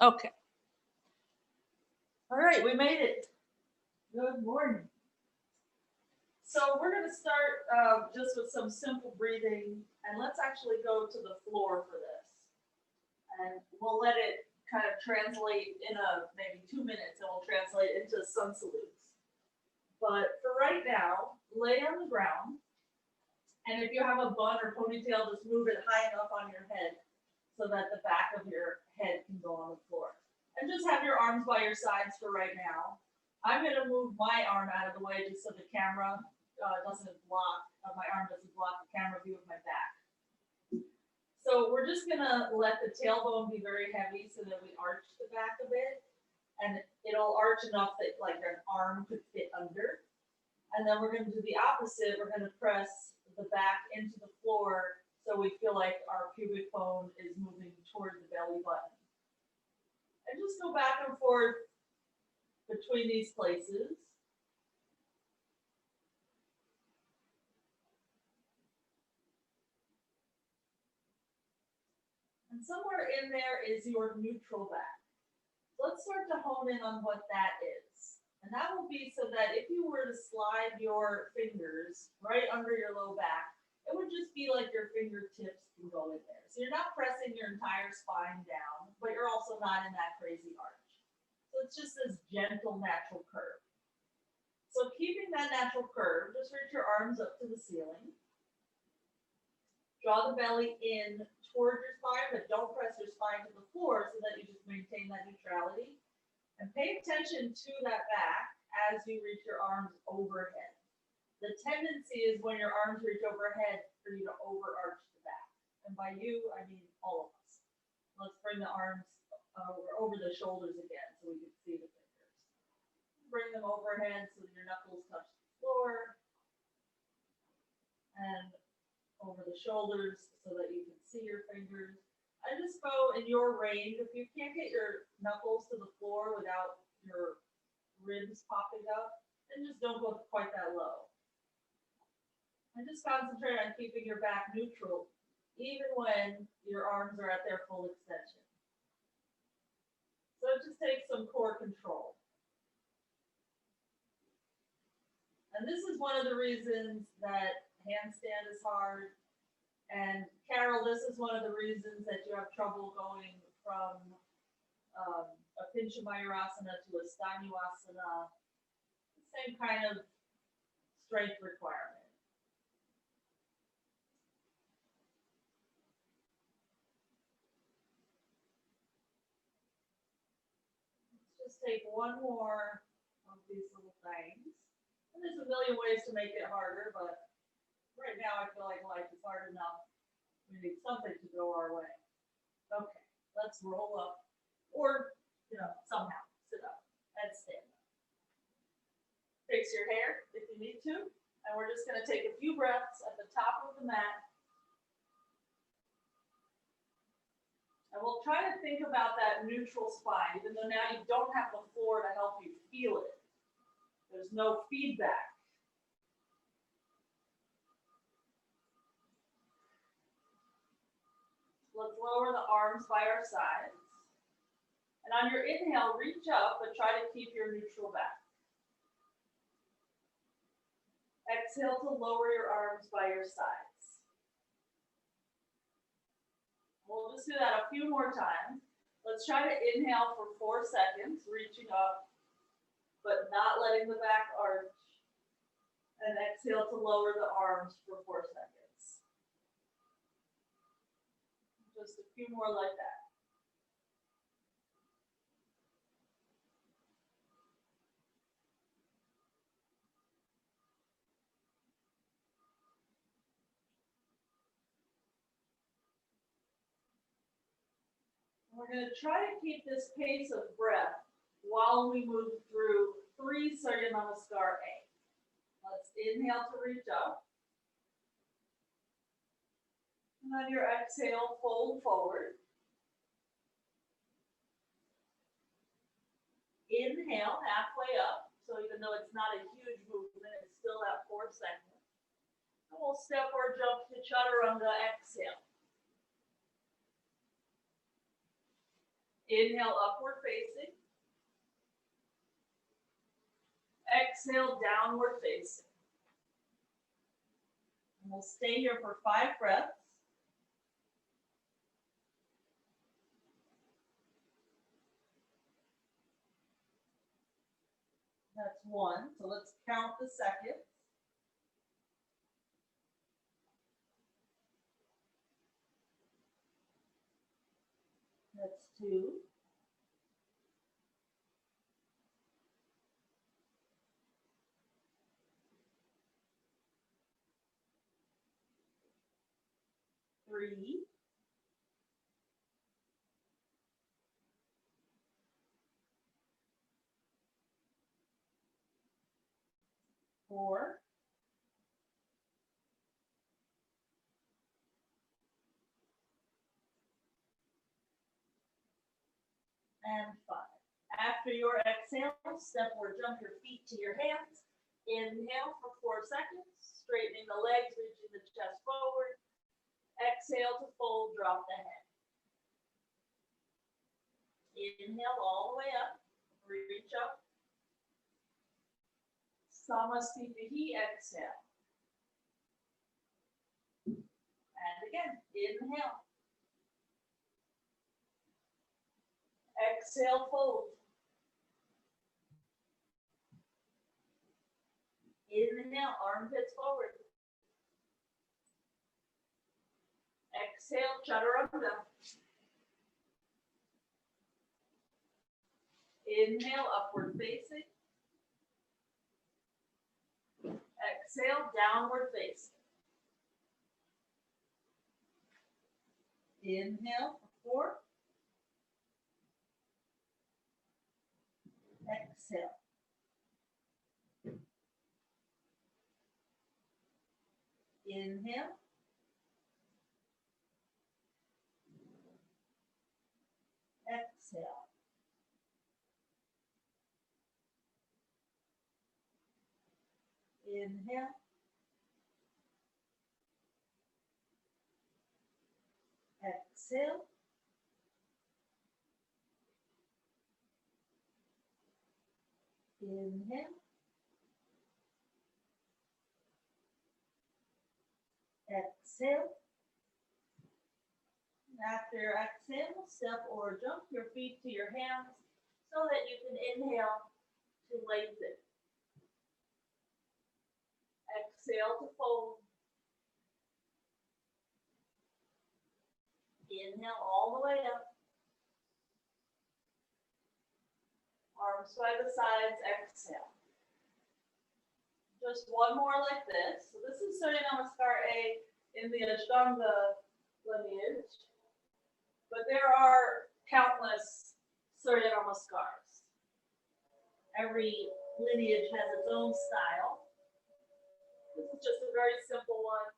Okay. All right, we made it. Good morning. So we're going to start just with some simple breathing, and let's actually go to the floor for this. And we'll let it kind of translate in maybe 2 minutes, and we'll translate into sun salutes. But for right now, lay on the ground, and if you have a bun or ponytail, just move it high enough on your head so that the back of your head can go on the floor. And just have your arms by your sides for right now. I'm going to move my arm out of the way just so the camera doesn't block, my arm doesn't block the camera view of my back. So we're just going to let the tailbone be very heavy so that we arch the back a bit. And it'll arch enough that like an arm could fit under. And then we're going to do the opposite. We're going to press the back into the floor so we feel like our pubic bone is moving toward the belly button. And just go back and forth between these places. And somewhere in there is your neutral back. Let's start to hone in on what that is. And that will be so that if you were to slide your fingers right under your low back, it would just be like your fingertips can go in there. So you're not pressing your entire spine down, but you're also not in that crazy arch. So it's just this gentle, natural curve. So keeping that natural curve, just reach your arms up to the ceiling. Draw the belly in toward your spine, but don't press your spine to the floor so that you just maintain that neutrality. And pay attention to that back as you reach your arms overhead. The tendency is when your arms reach overhead for you to overarch the back. And by you, I mean all of us. Let's bring the arms over the shoulders again so we can see the fingers. Bring them overhead so that your knuckles touch the floor. And over the shoulders so that you can see your fingers. I just go in your range. If you can't get your knuckles to the floor without your ribs popping up, then just don't go quite that low. And just concentrate on keeping your back neutral, even when your arms are at their full extension. So it just takes some core control. And this is one of the reasons that handstand is hard. And Carol, this is one of the reasons that you have trouble going from a Pincha Mayurasana to a Dhanurasana. Same kind of strength requirement. Let's just take one more of these little things. And there's a million ways to make it harder, but right now I feel like life is hard enough. We need something to go our way. Okay, let's roll up or, somehow sit up and stand up. Fix your hair if you need to. And we're just going to take a few breaths at the top of the mat. And we'll try to think about that neutral spine, even though now you don't have the floor to help you feel it. There's no feedback. Let's lower the arms by our sides. And on your inhale, reach up, but try to keep your neutral back. Exhale to lower your arms by your sides. We'll just do that a few more times. Let's try to inhale for 4 seconds, reaching up, but not letting the back arch. And exhale to lower the arms for 4 seconds. Just a few more like that. We're going to try to keep this pace of breath while we move through 3 Surya Namaskar A. Let's inhale to reach up. And on your exhale, fold forward. Inhale, halfway up. So even though it's not a huge movement, it's still at 4 seconds. And we'll step or jump to Chaturanga, exhale. Inhale, upward facing. Exhale, downward facing. And we'll stay here for 5 breaths. That's 1. So let's count the seconds. That's 2. Three. 4. And 5. After your exhale, step or jump your feet to your hands. Inhale for 4 seconds, straightening the legs, reaching the chest forward. Exhale to fold, drop the head. Inhale all the way up, reach up. Samasthiti, exhale. And again, inhale. Exhale, fold. Inhale, armpits forward. Exhale, Chaturanga. Inhale, upward facing. Exhale, downward facing. Inhale for 4. Exhale. Inhale. Exhale. Inhale. Exhale. Inhale. Exhale. After your exhale, step or jump your feet to your hands so that you can inhale to lengthen. Exhale to fold. Inhale all the way up. Arms by the sides, exhale. Just one more like this. So this is Surya Namaskar A in the Ashtanga lineage. But there are countless Surya Namaskars. Every lineage has its own style. This is just a very simple one.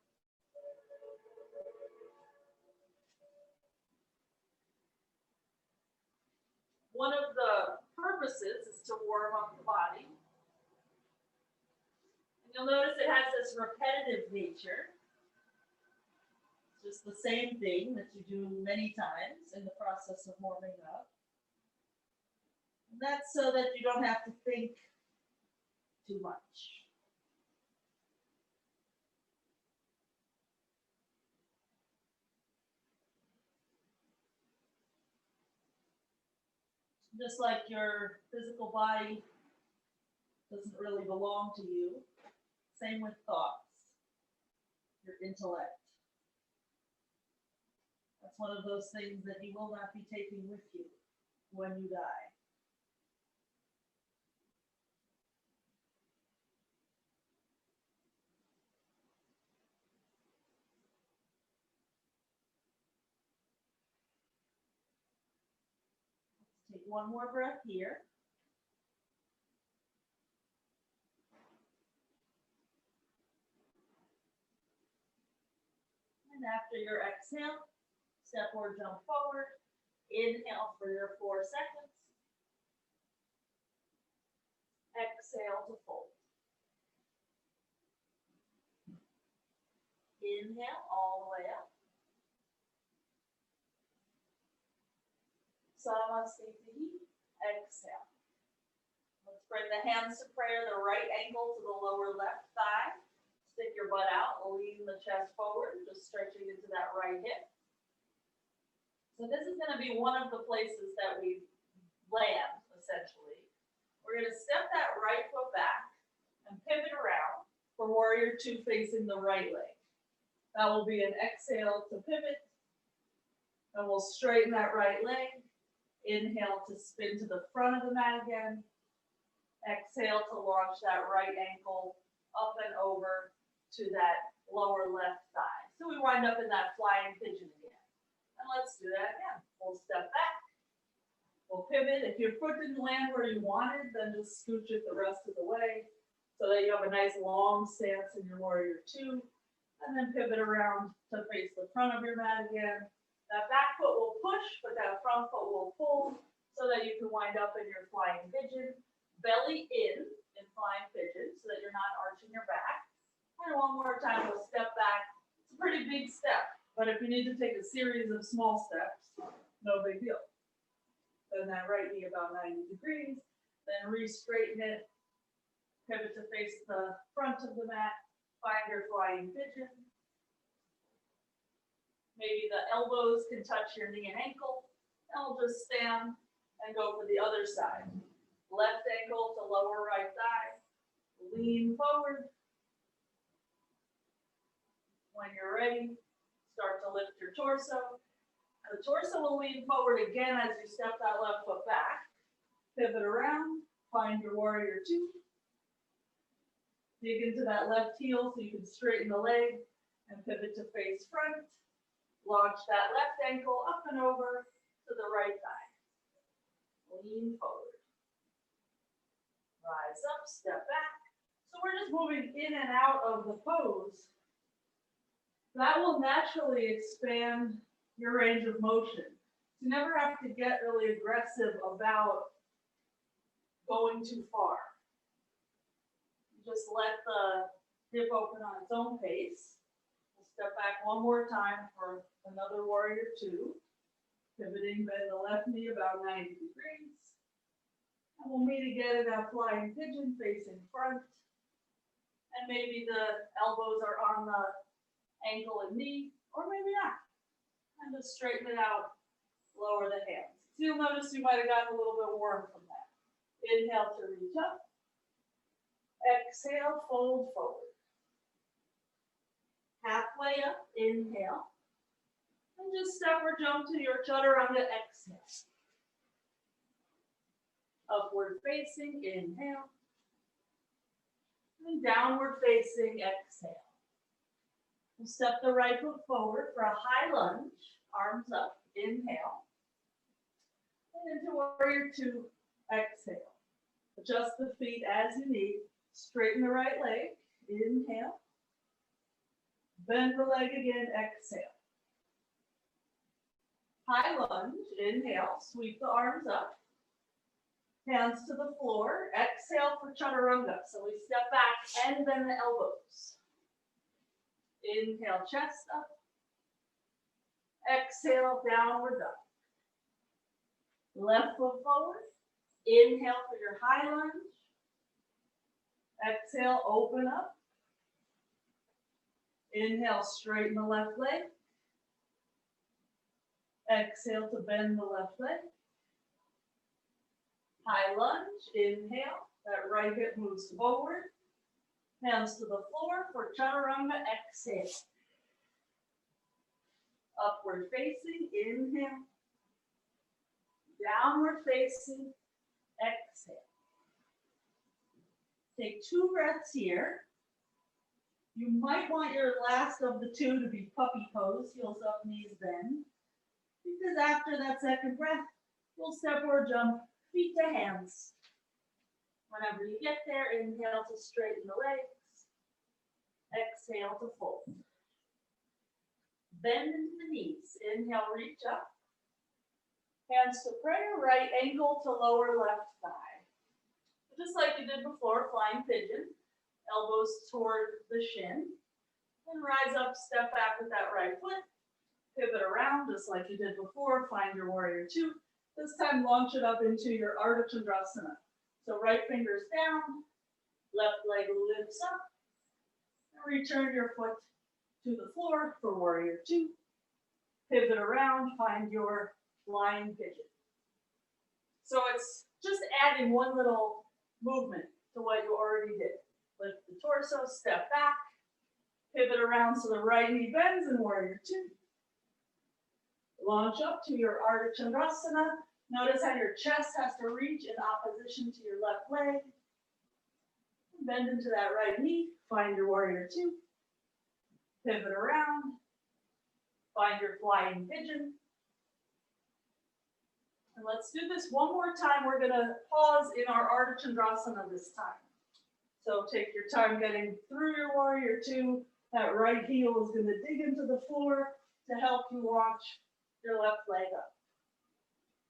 One of the purposes is to warm up the body. And you'll notice it has this repetitive nature. It's just the same thing that you do many times in the process of warming up. And that's so that you don't have to think too much. Just like your physical body doesn't really belong to you, same with thoughts, your intellect. That's one of those things that you will not be taking with you when you die. Take one more breath here. And after your exhale, step or jump forward. Inhale for your 4 seconds. Exhale to fold. Inhale all the way up. Samasthiti. Exhale. Let's bring the hands to prayer, the right ankle to the lower left thigh. Stick your butt out, lean the chest forward, just stretching into that right hip. So this is going to be one of the places that we land, essentially. We're going to step that right foot back and pivot around for warrior two facing the right leg. That will be an exhale to pivot, and we'll straighten that right leg. Inhale to spin to the front of the mat again. Exhale to launch that right ankle up and over to that lower left thigh. So we wind up in that flying pigeon again. And let's do that again. We'll step back. We'll pivot. If your foot didn't land where you wanted, then just scooch it the rest of the way so that you have a nice long stance in your warrior two. And then pivot around to face the front of your mat again. That back foot will push, but that front foot will pull so that you can wind up in your flying pigeon. Belly in flying pigeon so that you're not arching your back. And one more time, we'll step back. It's a pretty big step, but if you need to take a series of small steps, no big deal. Bend that right knee about 90 degrees, then re-straighten it, pivot to face the front of the mat, find your flying pigeon. Maybe the elbows can touch your knee and ankle, and we'll just stand and go for the other side. Left ankle to lower right thigh, lean forward. When you're ready, start to lift your torso. The torso will lean forward again as you step that left foot back. Pivot around, find your warrior two. Dig into that left heel so you can straighten the leg and pivot to face front. Launch that left ankle up and over to the right thigh. Lean forward. Rise up, step back. So we're just moving in and out of the pose. That will naturally expand your range of motion. You never have to get really aggressive about going too far. Just let the hip open on its own pace. We'll step back one more time for another warrior two. Pivoting, bend the left knee about 90 degrees. And we'll meet again in that flying pigeon facing front. And maybe the elbows are on the ankle and knee, or maybe not. And just straighten it out, lower the hands. So you'll notice you might have gotten a little bit warm from that. Inhale to reach up. Exhale, fold forward. Halfway up, inhale. And just step or jump to your chaturanga, exhale. Upward facing, inhale. And downward facing, exhale. We'll step the right foot forward for a high lunge, arms up, inhale. And into warrior two, exhale. Adjust the feet as you need. Straighten the right leg, inhale. Bend the leg again, exhale. High lunge, inhale, sweep the arms up. Hands to the floor, exhale for chaturanga. So we step back and bend the elbows. Inhale, chest up. Exhale, downward dog. Left foot forward. Inhale for your high lunge. Exhale, open up. Inhale, straighten the left leg. Exhale to bend the left leg. High lunge, inhale. That right hip moves forward. Hands to the floor for chaturanga, exhale. Upward facing, inhale. Downward facing, exhale. Take 2 breaths here. You might want your last of the 2 to be puppy pose, heels up, knees bend. Because after that second breath, we'll step or jump, feet to hands. Whenever you get there, inhale to straighten the legs. Exhale to fold. Bend into the knees. Inhale, reach up. Hands to prayer, right ankle to lower left thigh. Just like you did before, flying pigeon. Elbows toward the shin. And rise up, step back with that right foot. Pivot around just like you did before. Find your warrior two. This time, launch it up into your Ardha Chandrasana. So right fingers down, left leg lifts up, and return your foot to the floor for warrior two. Pivot around, find your flying pigeon. So it's just adding one little movement to what you already did. Lift the torso, step back, pivot around so the right knee bends in warrior two. Launch up to your Ardha Chandrasana. Notice how your chest has to reach in opposition to your left leg. Bend into that right knee, find your warrior two. Pivot around, find your flying pigeon. And let's do this one more time. We're gonna pause in our Ardha Chandrasana this time. So take your time getting through your warrior two. That right heel is gonna dig into the floor to help you launch your left leg up.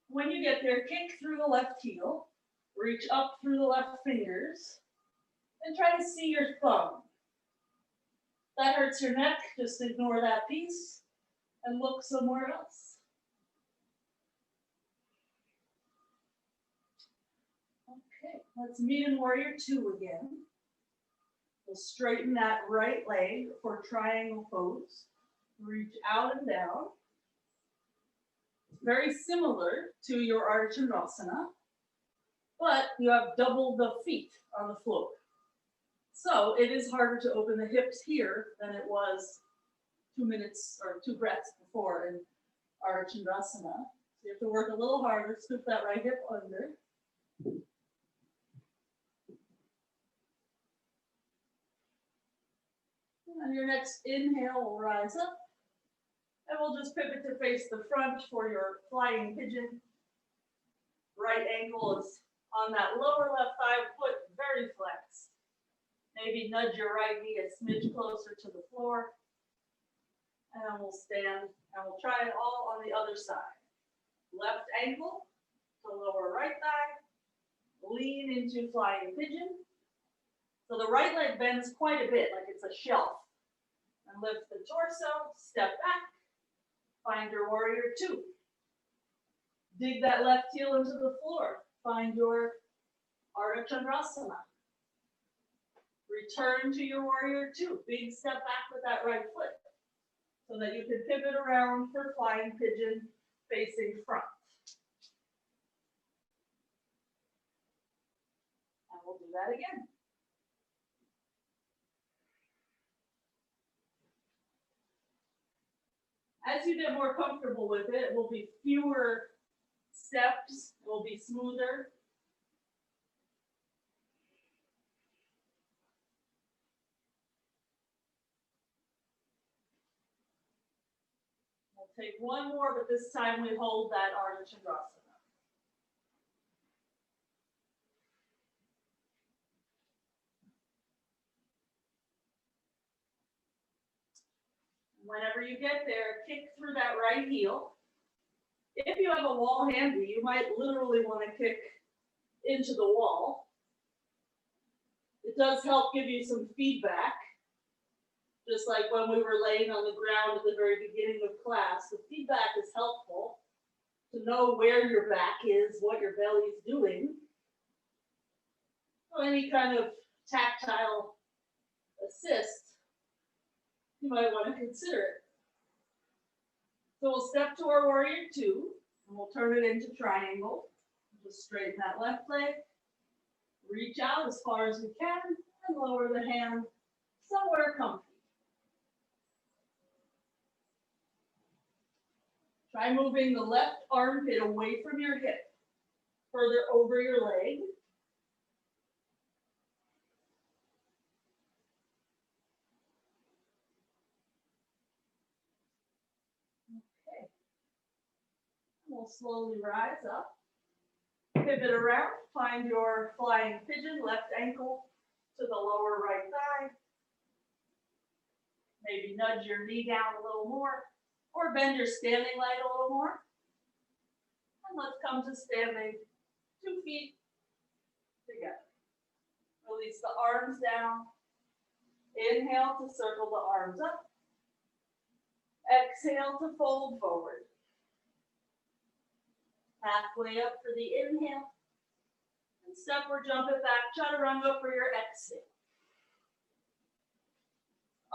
When you get there, kick through the left heel, reach up through the left fingers, and try to see your thumb. That hurts your neck, just ignore that piece and look somewhere else. Okay, let's meet in warrior two again. We'll straighten that right leg for triangle pose. Reach out and down. Very similar to your Ardha Chandrasana, but you have double the feet on the floor. So it is harder to open the hips here than it was 2 minutes or 2 breaths before in Ardha Chandrasana. So you have to work a little harder, scoop that right hip under. And on your next inhale, we'll rise up. And we'll just pivot to face the front for your flying pigeon. Right ankle is on that lower left thigh, foot very flexed. Maybe nudge your right knee a smidge closer to the floor. And then we'll stand and we'll try it all on the other side. Left ankle to lower right thigh. Lean into flying pigeon. So the right leg bends quite a bit, like it's a shelf. And lift the torso, step back. Find your warrior two. Dig that left heel into the floor. Find your Ardha Chandrasana. Return to your warrior two. Big step back with that right foot so that you can pivot around for flying pigeon facing front. And we'll do that again. As you get more comfortable with it, it will be fewer steps, it will be smoother. We'll take one more, but this time we hold that Ardha Chandrasana. Whenever you get there, kick through that right heel. If you have a wall handy, you might literally want to kick into the wall. It does help give you some feedback. Just like when we were laying on the ground at the very beginning of class, the feedback is helpful to know where your back is, what your belly is doing. So any kind of tactile assist, you might want to consider it. So we'll step to our warrior two, and we'll turn it into triangle. Just straighten that left leg, reach out as far as we can, and lower the hand somewhere comfy. Try moving the left armpit away from your hip, further over your leg. Okay. We'll slowly rise up. Pivot around, find your flying pigeon, left ankle to the lower right thigh. Maybe nudge your knee down a little more, or bend your standing leg a little more. And let's come to standing 2 feet together. Release the arms down. Inhale to circle the arms up. Exhale to fold forward. Halfway up for the inhale. And step or jump it back, chaturanga for your exhale.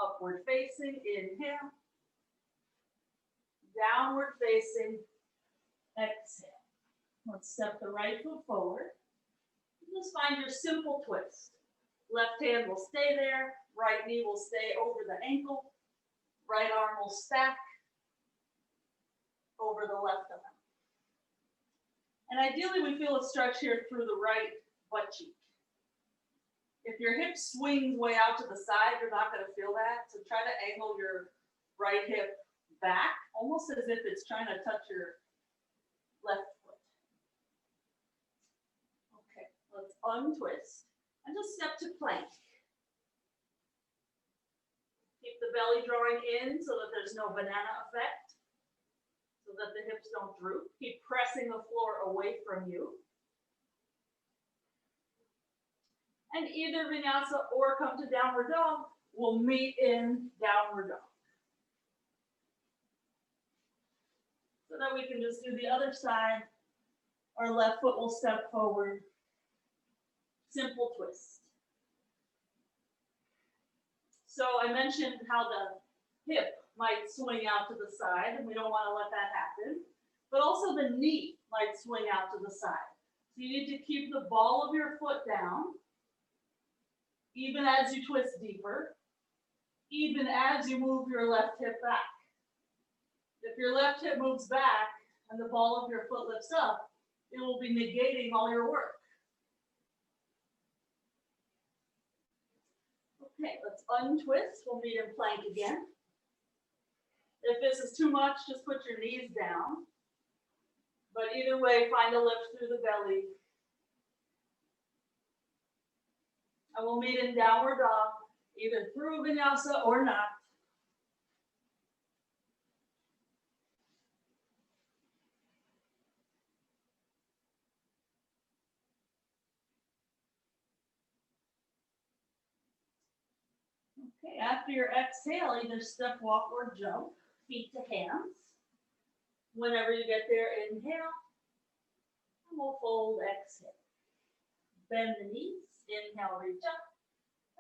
Upward facing, inhale. Downward facing, exhale. Let's step the right foot forward. Just find your simple twist. Left hand will stay there, right knee will stay over the ankle, right arm will stack over the left arm. And ideally we feel a stretch here through the right butt cheek. If your hip swings way out to the side, you're not going to feel that. So try to angle your right hip back, almost as if it's trying to touch your left foot. Okay, let's untwist and just step to plank. Keep the belly drawing in so that there's no banana effect, so that the hips don't droop. Keep pressing the floor away from you. And either vinyasa or come to downward dog will meet in downward dog. So that we can just do the other side. Our left foot will step forward. Simple twist. So I mentioned how the hip might swing out to the side, and we don't want to let that happen. But also the knee might swing out to the side. So you need to keep the ball of your foot down, even as you twist deeper, even as you move your left hip back. If your left hip moves back and the ball of your foot lifts up, it will be negating all your work. Okay, let's untwist. We'll meet in plank again. If this is too much, just put your knees down. But either way, find a lift through the belly. And we'll meet in downward dog, either through vinyasa or not. Okay, after your exhale, either step, walk, or jump, feet to hands. Whenever you get there, inhale, and we'll fold, exhale. Bend the knees, inhale, reach up,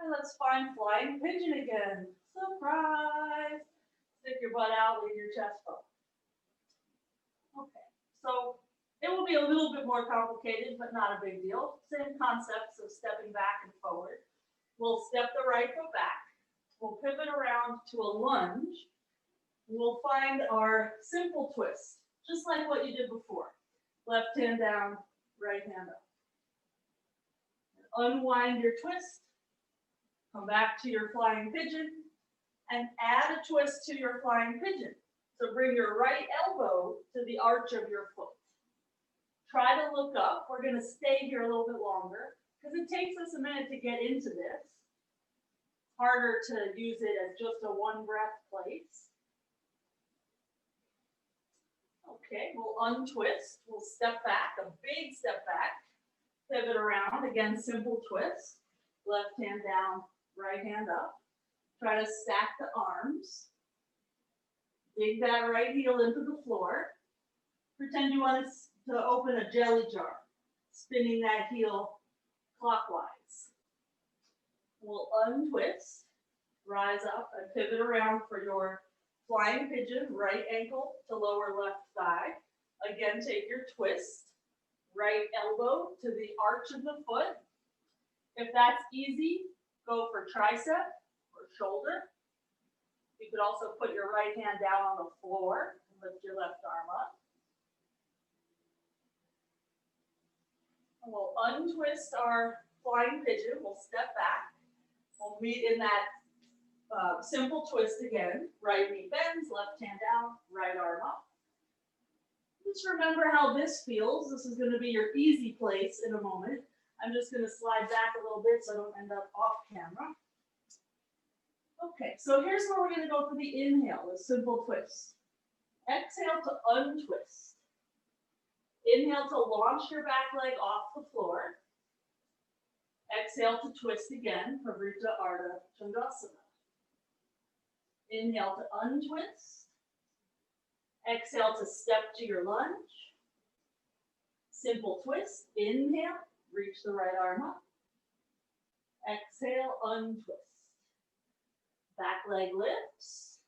and let's find flying pigeon again. Surprise! Stick your butt out, leave your chest up. Okay, so it will be a little bit more complicated, but not a big deal. Same concepts of stepping back and forward. We'll step the right foot back. We'll pivot around to a lunge. We'll find our simple twist, just like what you did before. Left hand down, right hand up. Unwind your twist. Come back to your flying pigeon and add a twist to your flying pigeon. So bring your right elbow to the arch of your foot. Try to look up. We're going to stay here a little bit longer because it takes us a minute to get into this. Harder to use it as just a one breath place. Okay, we'll untwist. We'll step back, a big step back. Pivot around, again, simple twist. Left hand down, right hand up. Try to stack the arms. Dig that right heel into the floor. Pretend you want to open a jelly jar, spinning that heel clockwise. We'll untwist, rise up, and pivot around for your flying pigeon, right ankle to lower left thigh. Again, take your twist, right elbow to the arch of the foot. If that's easy, go for tricep or shoulder. You could also put your right hand down on the floor and lift your left arm up. And we'll untwist our flying pigeon. We'll step back. We'll meet in that simple twist again. Right knee bends, left hand down, right arm up. Just remember how this feels. This is going to be your easy place in a moment. I'm just going to slide back a little bit so I don't end up off camera. Okay, so here's where we're going to go for the inhale, a simple twist. Exhale to untwist. Inhale to launch your back leg off the floor. Exhale to twist again, Parivrtta Ardha Chandrasana. Inhale to untwist. Exhale to step to your lunge. Simple twist. Inhale, reach the right arm up. Exhale, untwist. Back leg lifts.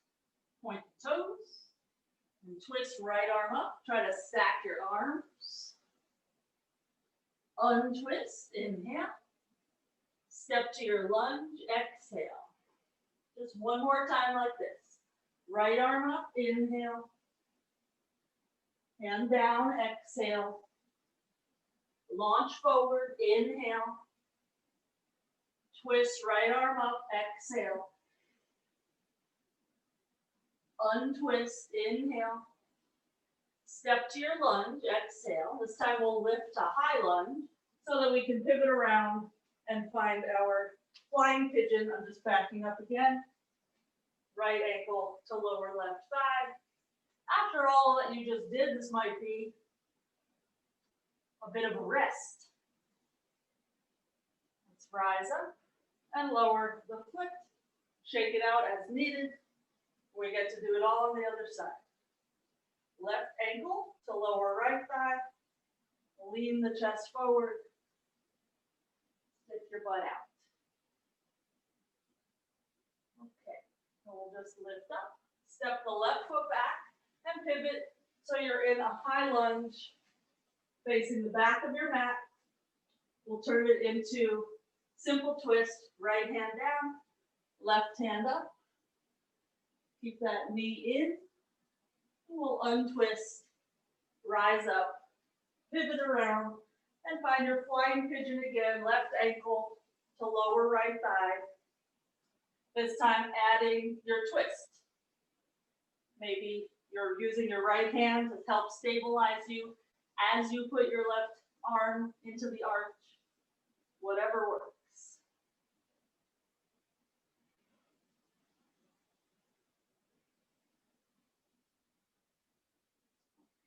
Point the toes. And twist right arm up. Try to stack your arms. Untwist. Inhale. Step to your lunge. Exhale. Just one more time like this. Right arm up. Inhale. Hand down. Exhale. Launch forward. Inhale. Twist right arm up. Exhale. Untwist. Inhale. Step to your lunge. Exhale. This time we'll lift to high lunge so that we can pivot around and find our flying pigeon. I'm just backing up again. Right ankle to lower left thigh. After all that you just did, this might be a bit of a rest. Let's rise up and lower the foot. Shake it out as needed. We get to do it all on the other side. Left ankle to lower right thigh. Lean the chest forward. Stick your butt out. Okay, so we'll just lift up. Step the left foot back and pivot so you're in a high lunge facing the back of your mat. We'll turn it into simple twist. Right hand down, left hand up. Keep that knee in. We'll untwist, rise up, pivot around, and find your flying pigeon again. Left ankle to lower right thigh. This time adding your twist. Maybe you're using your right hand to help stabilize you as you put your left arm into the arch. Whatever works.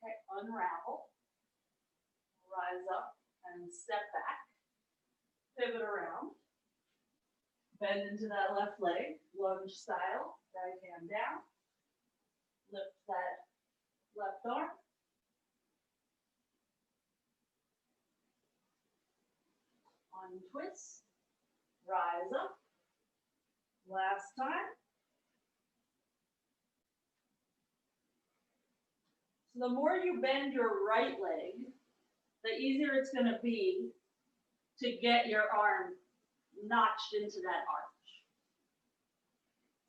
Okay, unravel. Rise up and step back. Pivot around. Bend into that left leg, lunge style. Right hand down. Lift that left arm. Untwist. Rise up. Last time. So the more you bend your right leg, the easier it's going to be to get your arm notched into that arch.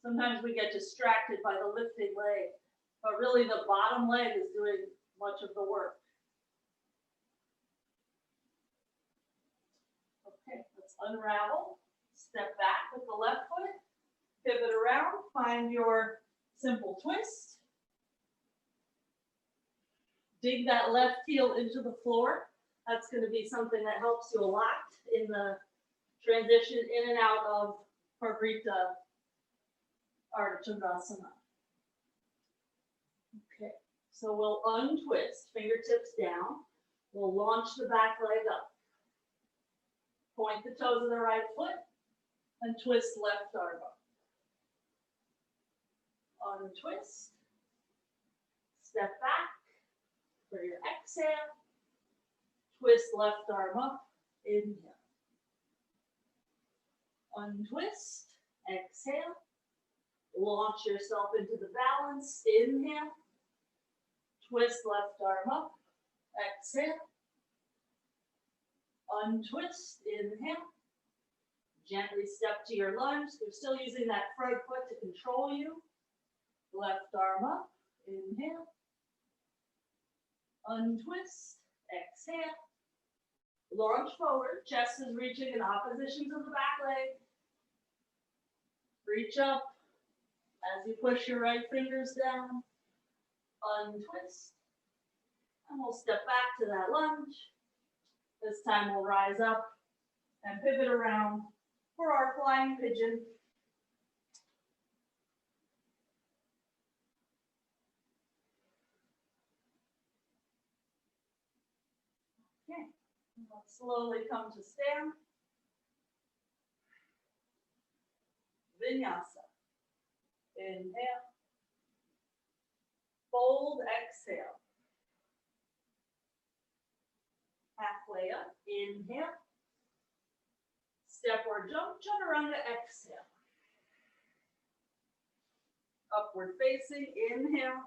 Sometimes we get distracted by the lifting leg, but really the bottom leg is doing much of the work. Okay, let's unravel. Step back with the left foot. Pivot around. Find your simple twist. Dig that left heel into the floor. That's going to be something that helps you a lot in the transition in and out of Parivrtta Ardha Chandrasana. Okay, so we'll untwist, fingertips down. We'll launch the back leg up. Point the toes of the right foot and twist left arm up. Untwist. Step back for your exhale. Twist left arm up. Inhale. Untwist. Exhale. Launch yourself into the balance. Inhale. Twist left arm up. Exhale. Untwist. Inhale. Gently step to your lunge. You're still using that front foot to control you. Left arm up. Inhale. Untwist. Exhale. Launch forward. Chest is reaching in opposition to the back leg. Reach up as you push your right fingers down. Untwist. And we'll step back to that lunge. This time we'll rise up and pivot around for our flying pigeon. Okay, let's slowly come to stand. Vinyasa. Inhale. Fold, exhale. halfway up, inhale. Step or jump, chaturanga, exhale. Upward facing, inhale.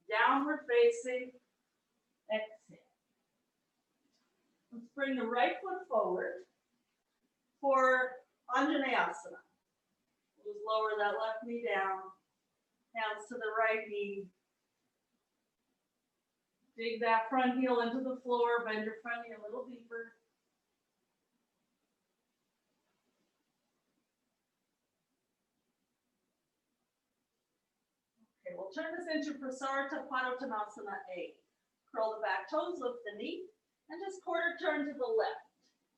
Downward facing, exhale. Let's bring the right foot forward for Anjaneyasana. We'll just lower that left knee down, hands to the right knee. Dig that front heel into the floor, bend your front knee a little deeper. Okay, we'll turn this into Parivrtta Ardha A. Curl the back toes, lift the knee, and just quarter turn to the left.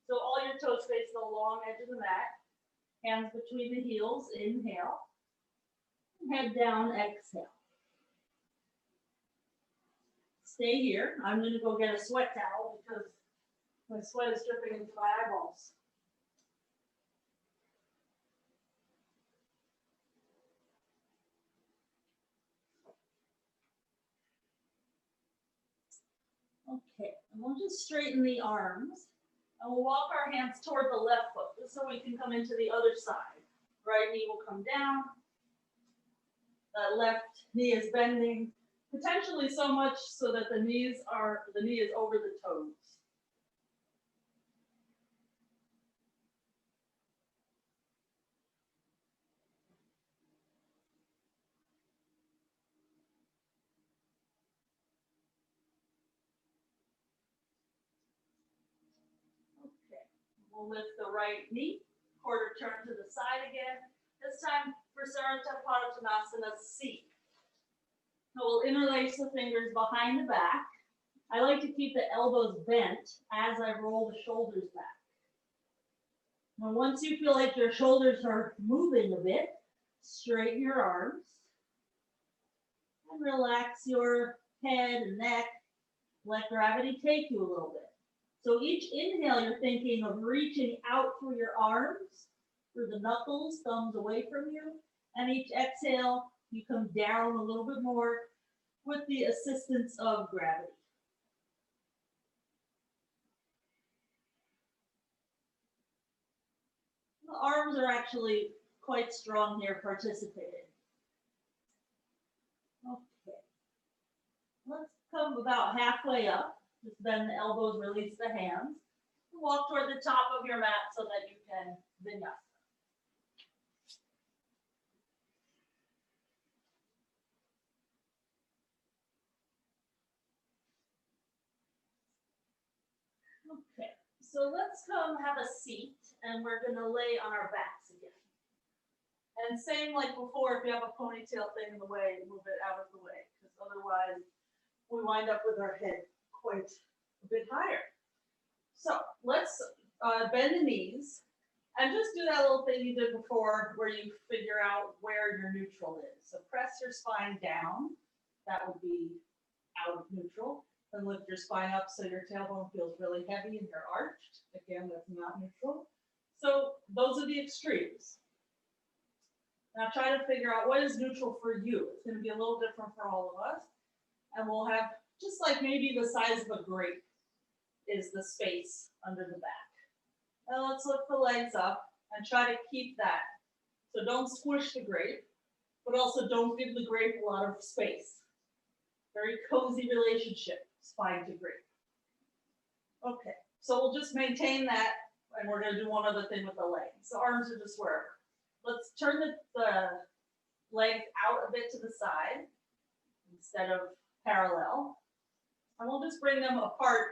So all your toes face the long edge of the mat. Hands between the heels, inhale. Head down, exhale. Stay here. I'm going to go get a sweat towel because my sweat is dripping into my eyeballs. Okay, and we'll just straighten the arms. And we'll walk our hands toward the left foot, just so we can come into the other side. Right knee will come down. Left knee is bending, potentially so much so that the knee is over the toes. We'll lift the right knee, quarter turn to the side again. This time, Parivrtta Trikonasana C. So we'll interlace the fingers behind the back. I like to keep the elbows bent as I roll the shoulders back. Now, once you feel like your shoulders are moving a bit, straighten your arms and relax your head and neck. Let gravity take you a little bit. So each inhale, you're thinking of reaching out through your arms, through the knuckles, thumbs away from you. And each exhale, you come down a little bit more with the assistance of gravity. The arms are actually quite strong here participating. Okay. Let's come about halfway up. Just bend the elbows, release the hands. Walk toward the top of your mat so that you can vinyasa. Okay, so let's come have a seat and we're gonna lay on our backs again. And same like before, if you have a ponytail thing in the way, move it out of the way, because otherwise we wind up with our head quite a bit higher. So let's bend the knees and just do that little thing you did before where you figure out where your neutral is. So press your spine down. That would be out of neutral. Then lift your spine up so your tailbone feels really heavy and you're arched. Again, that's not neutral. So those are the extremes. Now try to figure out what is neutral for you. It's going to be a little different for all of us. And we'll have just like maybe the size of a grape is the space under the back. Now let's lift the legs up and try to keep that. So don't squish the grape, but also don't give the grape a lot of space. Very cozy relationship, spine to grape. Okay, so we'll just maintain that, and we're gonna do one other thing with the legs. The arms are just wherever. Let's turn the legs out a bit to the side instead of parallel. And we'll just bring them apart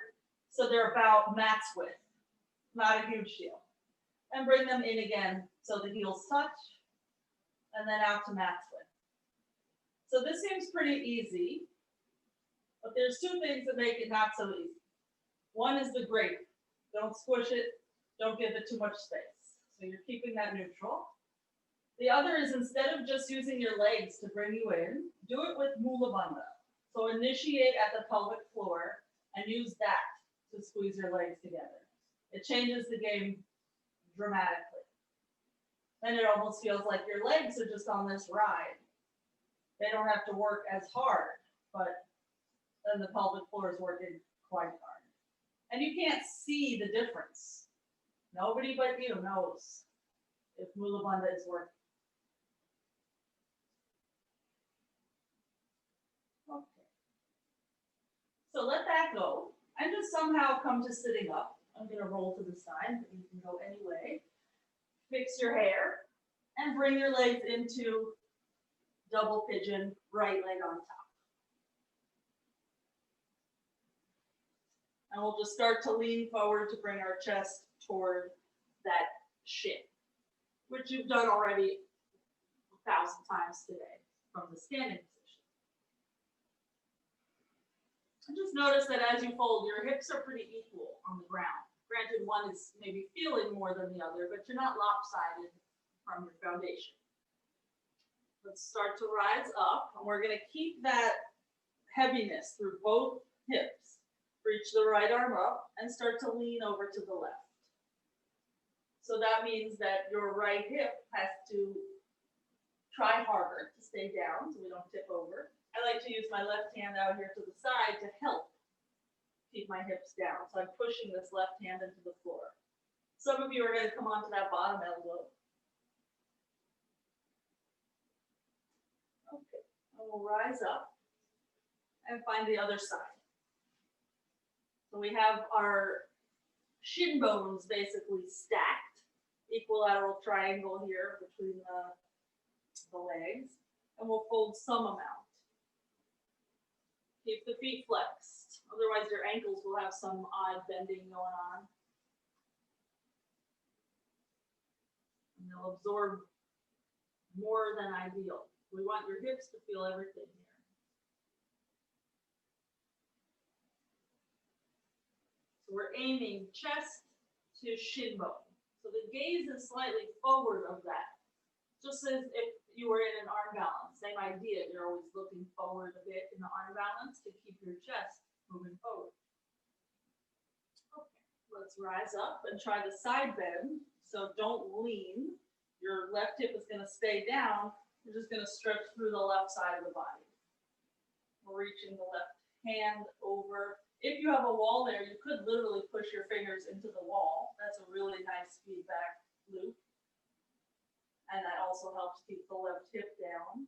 so they're about mat's width, not a huge deal. And bring them in again so the heels touch, and then out to mat's width. So this seems pretty easy, but there's two things that make it not so easy. One is the grape. Don't squish it, don't give it too much space. So you're keeping that neutral. The other is instead of just using your legs to bring you in, do it with Mula Bandha. So initiate at the pelvic floor and use that to squeeze your legs together. It changes the game dramatically. Then it almost feels like your legs are just on this ride. They don't have to work as hard, but then the pelvic floor is working quite hard. And you can't see the difference. Nobody but you knows if Mula Bandha is working. Okay. So let that go. And just somehow come to sitting up. I'm going to roll to the side, but you can go any way. Fix your hair and bring your legs into double pigeon, right leg on top. And we'll just start to lean forward to bring our chest toward that shin, which you've done already 1,000 times today from the standing position. And just notice that as you fold, your hips are pretty equal on the ground. Granted, one is maybe feeling more than the other, but you're not lopsided from your foundation. Let's start to rise up, and we're going to keep that heaviness through both hips. Reach the right arm up and start to lean over to the left. So that means that your right hip has to try harder to stay down so we don't tip over. I like to use my left hand out here to the side to help keep my hips down. So I'm pushing this left hand into the floor. Some of you are going to come onto that bottom elbow. Okay, and we'll rise up and find the other side. So we have our shin bones basically stacked, equilateral triangle here between the legs, and we'll fold some amount. Keep the feet flexed, otherwise your ankles will have some odd bending going on. And they'll absorb more than ideal. We want your hips to feel everything here. So we're aiming chest to shin bone. So the gaze is slightly forward of that. Just as if you were in an arm balance, same idea. You're always looking forward a bit in the arm balance to keep your chest moving forward. Okay, let's rise up and try the side bend. So don't lean. Your left hip is going to stay down. You're just going to stretch through the left side of the body. We're reaching the left hand over. If you have a wall there, you could literally push your fingers into the wall. That's a really nice feedback loop. And that also helps keep the left hip down.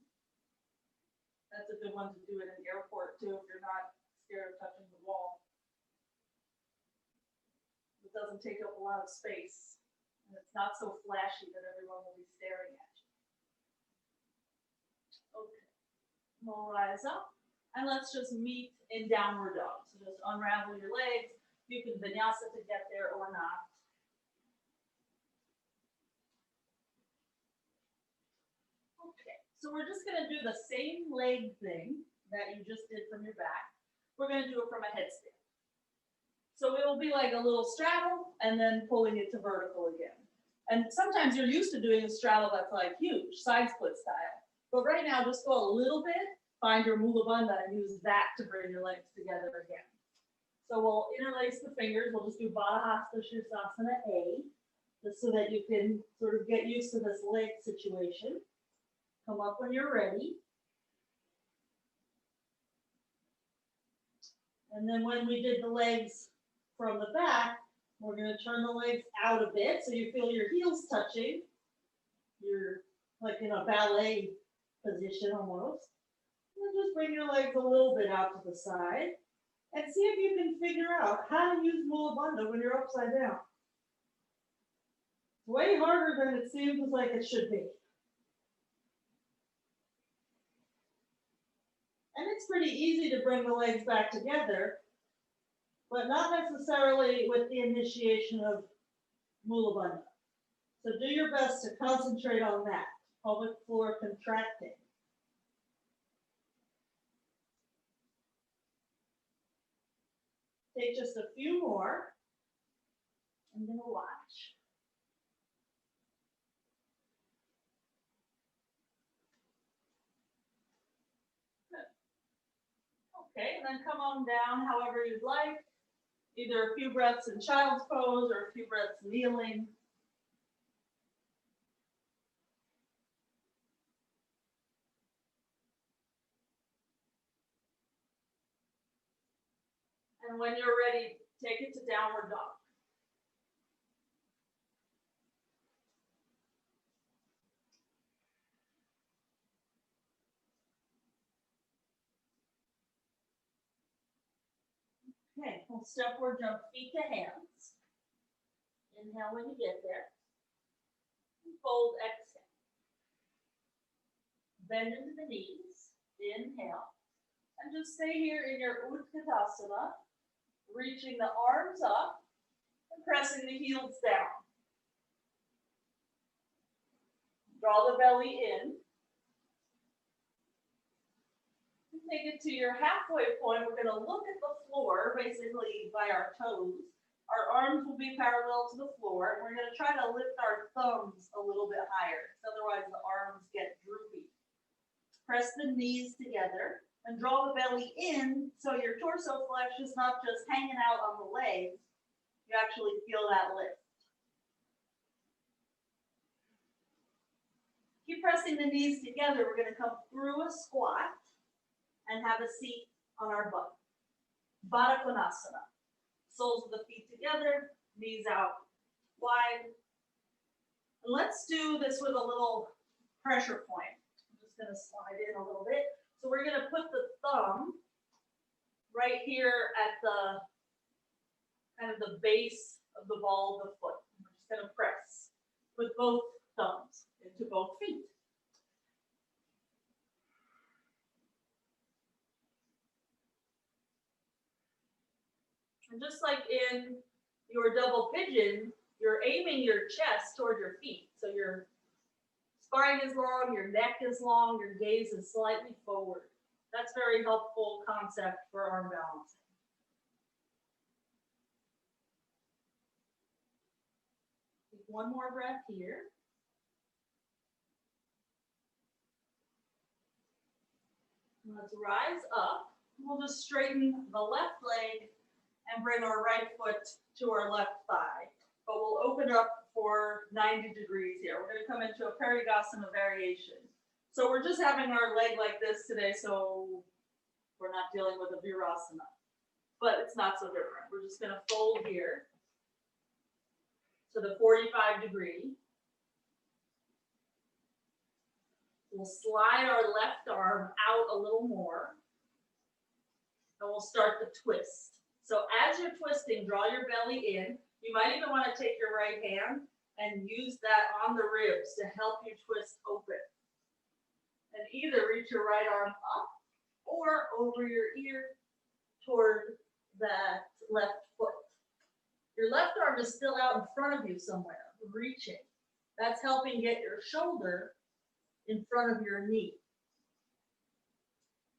That's a good one to do in an airport too, if you're not scared of touching the wall. It doesn't take up a lot of space. And it's not so flashy that everyone will be staring at you. Okay, we'll rise up. And let's just meet in downward dog. So just unravel your legs. You can vinyasa to get there or not. So we're just going to do the same leg thing that you just did from your back. We're going to do it from a headstand. So it will be like a little straddle and then pulling it to vertical again. And sometimes you're used to doing a straddle that's like huge, side split style. But right now, just go a little bit, find your Mula Bandha and use that to bring your legs together again. So we'll interlace the fingers. We'll just do Baddha Shirsasana A, just so that you can sort of get used to this leg situation. Come up when you're ready. And then when we did the legs from the back, we're going to turn the legs out a bit so you feel your heels touching. You're like in a ballet position almost. And just bring your legs a little bit out to the side and see if you can figure out how to use Mula Bandha when you're upside down. It's way harder than it seems like it should be. And it's pretty easy to bring the legs back together, but not necessarily with the initiation of Mula Bandha. So do your best to concentrate on that, pelvic floor contracting. Take just a few more. I'm going to watch. Okay, and then come on down however you'd like. Either a few breaths in child's pose or a few breaths kneeling. And when you're ready, take it to downward dog. Okay, we'll step or jump feet to hands. Inhale when you get there. Fold, exhale. Bend into the knees. Inhale. And just stay here in your Urdhva, reaching the arms up and pressing the heels down. Draw the belly in. Take it to your halfway point. We're going to look at the floor, basically by our toes. Our arms will be parallel to the floor, and we're going to try to lift our thumbs a little bit higher, because otherwise the arms get droopy. Press the knees together and draw the belly in so your torso flex is not just hanging out on the legs. You actually feel that lift. Keep pressing the knees together. We're going to come through a squat and have a seat on our butt. Parivrtta Trikonasana. Soles of the feet together, knees out wide. And let's do this with a little pressure point. I'm just going to slide in a little bit. So we're going to put the thumb right here at the kind of the base of the ball of the foot. We're just going to press with both thumbs into both feet. And just like in your double pigeon, you're aiming your chest toward your feet. So your spine is long, your neck is long, your gaze is slightly forward. That's a very helpful concept for arm balancing. Take one more breath here. Let's rise up. We'll just straighten the left leg and bring our right foot to our left thigh. But we'll open up for 90 degrees here. We're going to come into a Parivrtta variation. So we're just having our leg like this today, so we're not dealing with a Virasana. But it's not so different. We're just going to fold here to the 45 degree. We'll slide our left arm out a little more. And we'll start the twist. So as you're twisting, draw your belly in. You might even want to take your right hand and use that on the ribs to help you twist open. And either reach your right arm up or over your ear toward that left foot. Your left arm is still out in front of you somewhere, reaching. That's helping get your shoulder in front of your knee.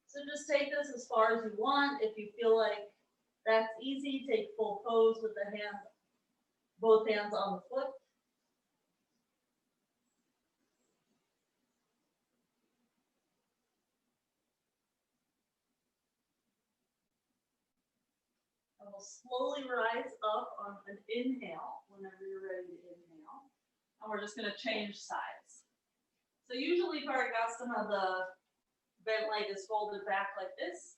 So just take this as far as you want. If you feel like that's easy, take full pose with the hand, both hands on the foot. And we'll slowly rise up on an inhale whenever you're ready to inhale. And we're just going to change sides. So usually Parivrtta, the bent leg is folded back like this.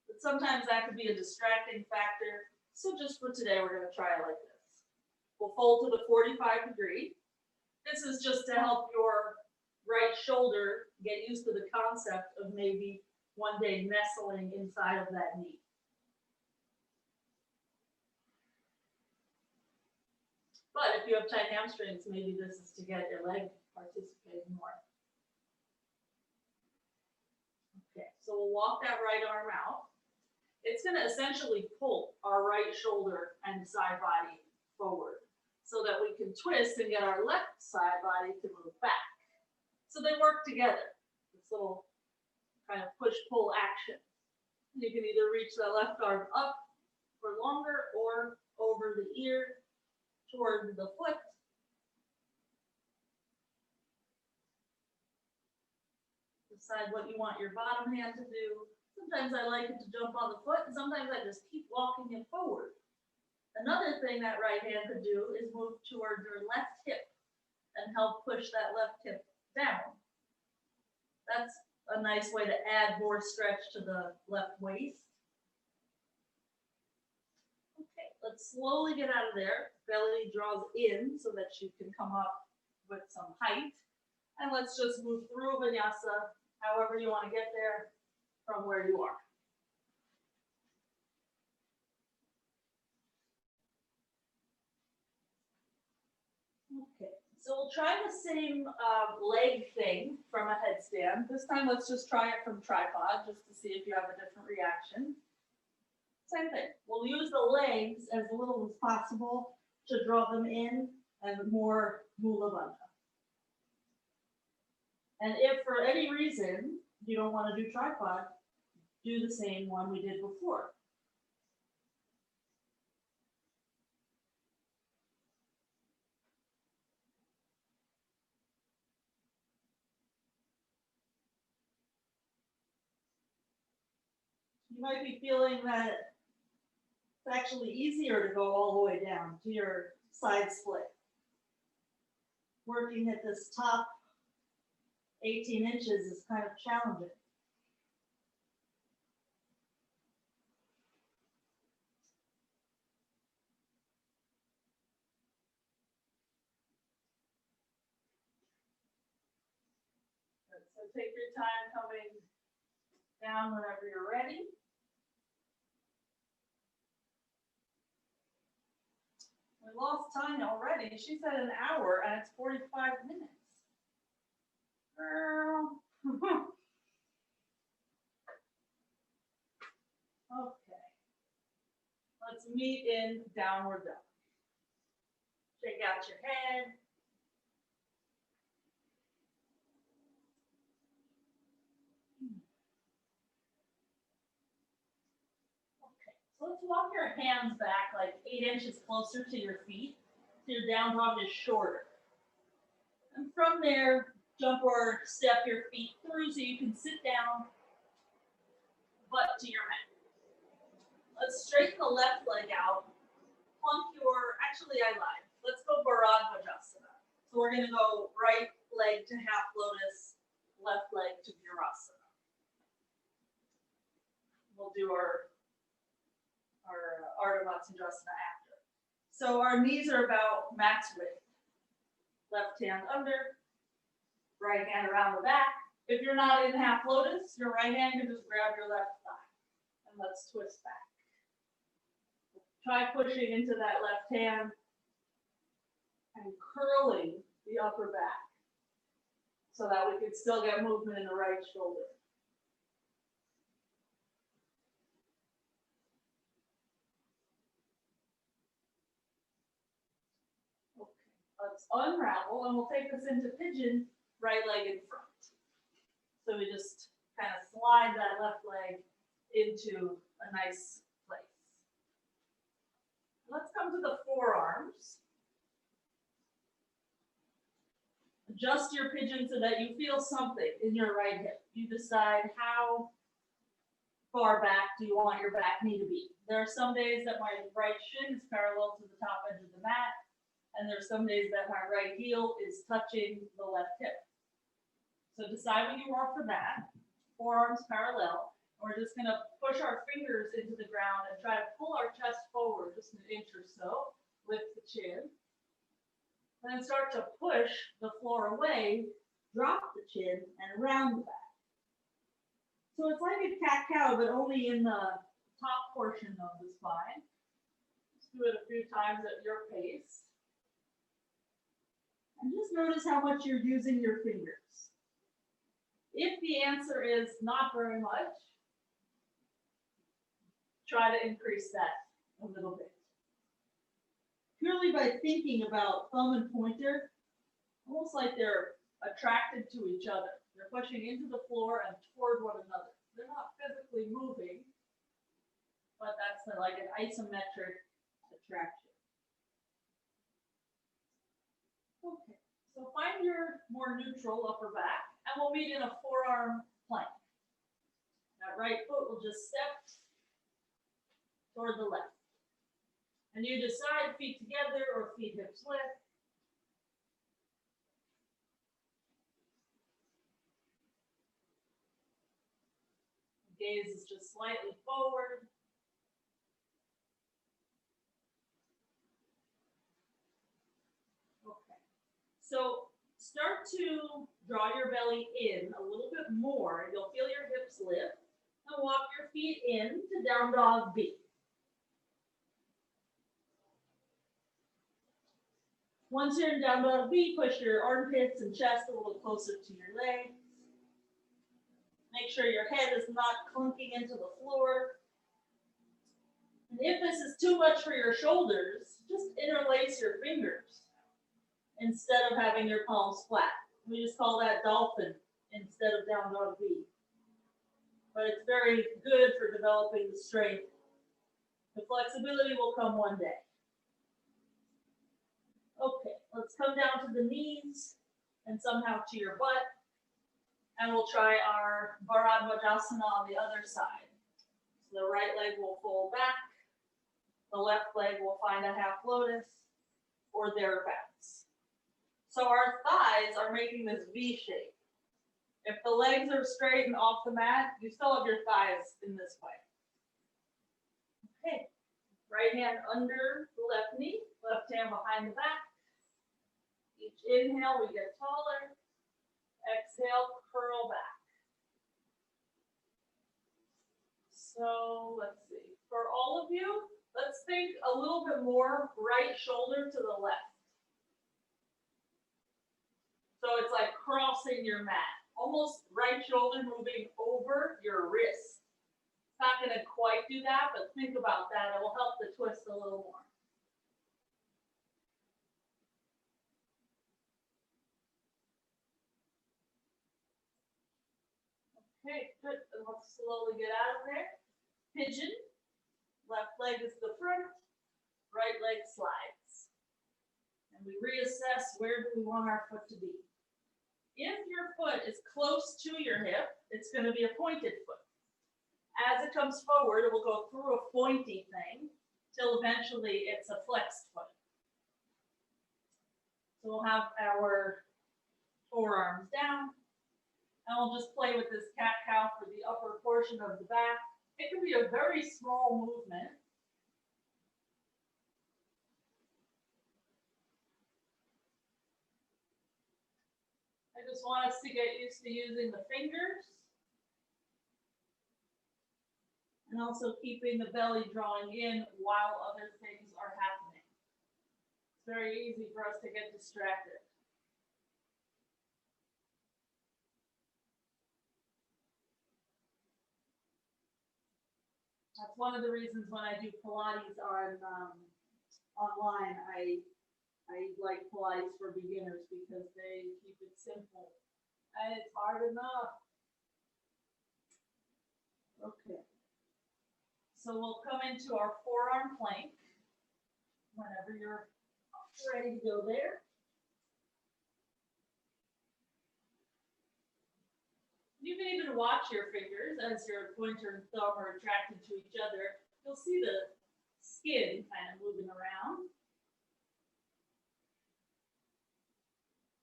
But sometimes that could be a distracting factor. So just for today, we're going to try it like this. We'll fold to the 45 degree. This is just to help your right shoulder get used to the concept of maybe one day nestling inside of that knee. But if you have tight hamstrings, maybe this is to get your leg participating more. Okay, so we'll walk that right arm out. It's going to essentially pull our right shoulder and side body forward so that we can twist and get our left side body to move back. So they work together, this little kind of push-pull action. You can either reach the left arm up for longer or over the ear toward the foot. Decide what you want your bottom hand to do. Sometimes I like it to jump on the foot, and sometimes I just keep walking it forward. Another thing that right hand could do is move toward your left hip and help push that left hip down. That's a nice way to add more stretch to the left waist. Let's slowly get out of there. Belly draws in so that you can come up with some height. And let's just move through Vinyasa, however you want to get there from where you are. Okay, so we'll try the same leg thing from a headstand. This time, let's just try it from tripod, just to see if you have a different reaction. Same thing. We'll use the legs as little as possible to draw them in and more Mula Bandha. And if for any reason you don't want to do tripod, do the same one we did before. You might be feeling that it's actually easier to go all the way down to your side split. Working at this top 18 inches is kind of challenging. So take your time coming down whenever you're ready. We lost Tanya already. She said an hour and it's 45 minutes. Girl. Okay. Let's meet in downward dog. Shake out your head. Okay. So let's walk your hands back like 8 inches closer to your feet. So your down dog is shorter. And from there, jump or step your feet through so you can sit down, butt to your mat. Let's straighten the left leg out. Plunk your, actually I lied. Let's go Parivrtta Chandrasana. So we're gonna go right leg to half lotus, left leg to Dhanurasana. We'll do our Urdhva Chandrasana after. So our knees are about max width. Left hand under, right hand around the back. If you're not in half lotus, your right hand can just grab your left thigh. And let's twist back. Try pushing into that left hand and curling the upper back so that we can still get movement in the right shoulder. Okay, let's unravel and we'll take this into pigeon, right leg in front. So we just kind of slide that left leg into a nice place. Let's come to the forearms. Adjust your pigeon so that you feel something in your right hip. You decide how far back do you want your back knee to be. There are some days that my right shin is parallel to the top edge of the mat, and there's some days that my right heel is touching the left hip. So decide what you want for that. Forearms parallel. We're just going to push our fingers into the ground and try to pull our chest forward just an inch or so. Lift the chin. Then start to push the floor away, drop the chin, and round the back. So it's like a cat-cow, but only in the top portion of the spine. Let's do it a few times at your pace. And just notice how much you're using your fingers. If the answer is not very much, try to increase that a little bit. Purely by thinking about thumb and pointer, almost like they're attracted to each other. They're pushing into the floor and toward one another. They're not physically moving, but that's like an isometric attraction. Okay, so find your more neutral upper back, and we'll meet in a forearm plank. That right foot will just step toward the left. And you decide feet together or feet hips width. Gaze is just slightly forward. So start to draw your belly in a little bit more. You'll feel your hips lift. And walk your feet in to down dog B. Once you're in down dog B, push your armpits and chest a little closer to your legs. Make sure your head is not clunking into the floor. And if this is too much for your shoulders, just interlace your fingers instead of having your palms flat. We just call that dolphin instead of down dog B. But it's very good for developing the strength. The flexibility will come one day. Okay, let's come down to the knees and somehow to your butt. And we'll try our Parivrtta on the other side. So the right leg will fold back. The left leg will find a half lotus or thereabouts. So our thighs are making this V shape. If the legs are straight and off the mat, you still have your thighs in this way. Okay, right hand under the left knee, left hand behind the back. Each inhale, we get taller. Exhale, curl back. So let's see. For all of you, let's think a little bit more right shoulder to the left. So it's like crossing your mat. Almost right shoulder moving over your wrist. It's not going to quite do that, but think about that. It will help the twist a little more. Okay, good. And let's slowly get out of there. Pigeon. Left leg is the front. Right leg slides. And we reassess, where do we want our foot to be? If your foot is close to your hip, it's going to be a pointed foot. As it comes forward, it will go through a pointy thing till eventually it's a flexed foot. So we'll have our forearms down, and we'll just play with this cat-cow for the upper portion of the back. It can be a very small movement. I just want us to get used to using the fingers and also keeping the belly drawing in while other things are happening. It's very easy for us to get distracted. That's one of the reasons when I do Pilates on online, I like Pilates for beginners because they keep it simple. And it's hard enough. Okay. So we'll come into our forearm plank whenever you're ready to go there. You can even watch your fingers as your pointer and thumb are attracted to each other. You'll see the skin kind of moving around.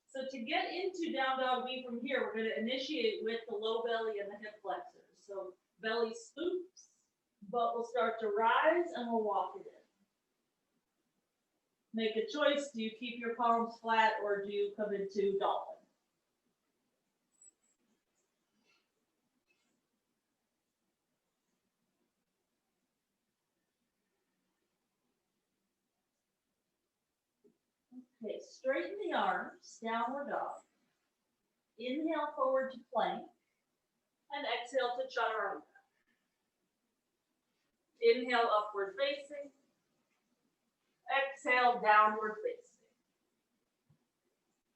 So to get into down dog B from here, we're going to initiate with the low belly and the hip flexors. So belly scoops, butt will start to rise, and we'll walk it in. Make a choice. Do you keep your palms flat or do you come into dolphin? Okay, straighten the arms, downward dog. Inhale forward to plank, and exhale to chaturanga. Inhale upward facing, exhale downward facing.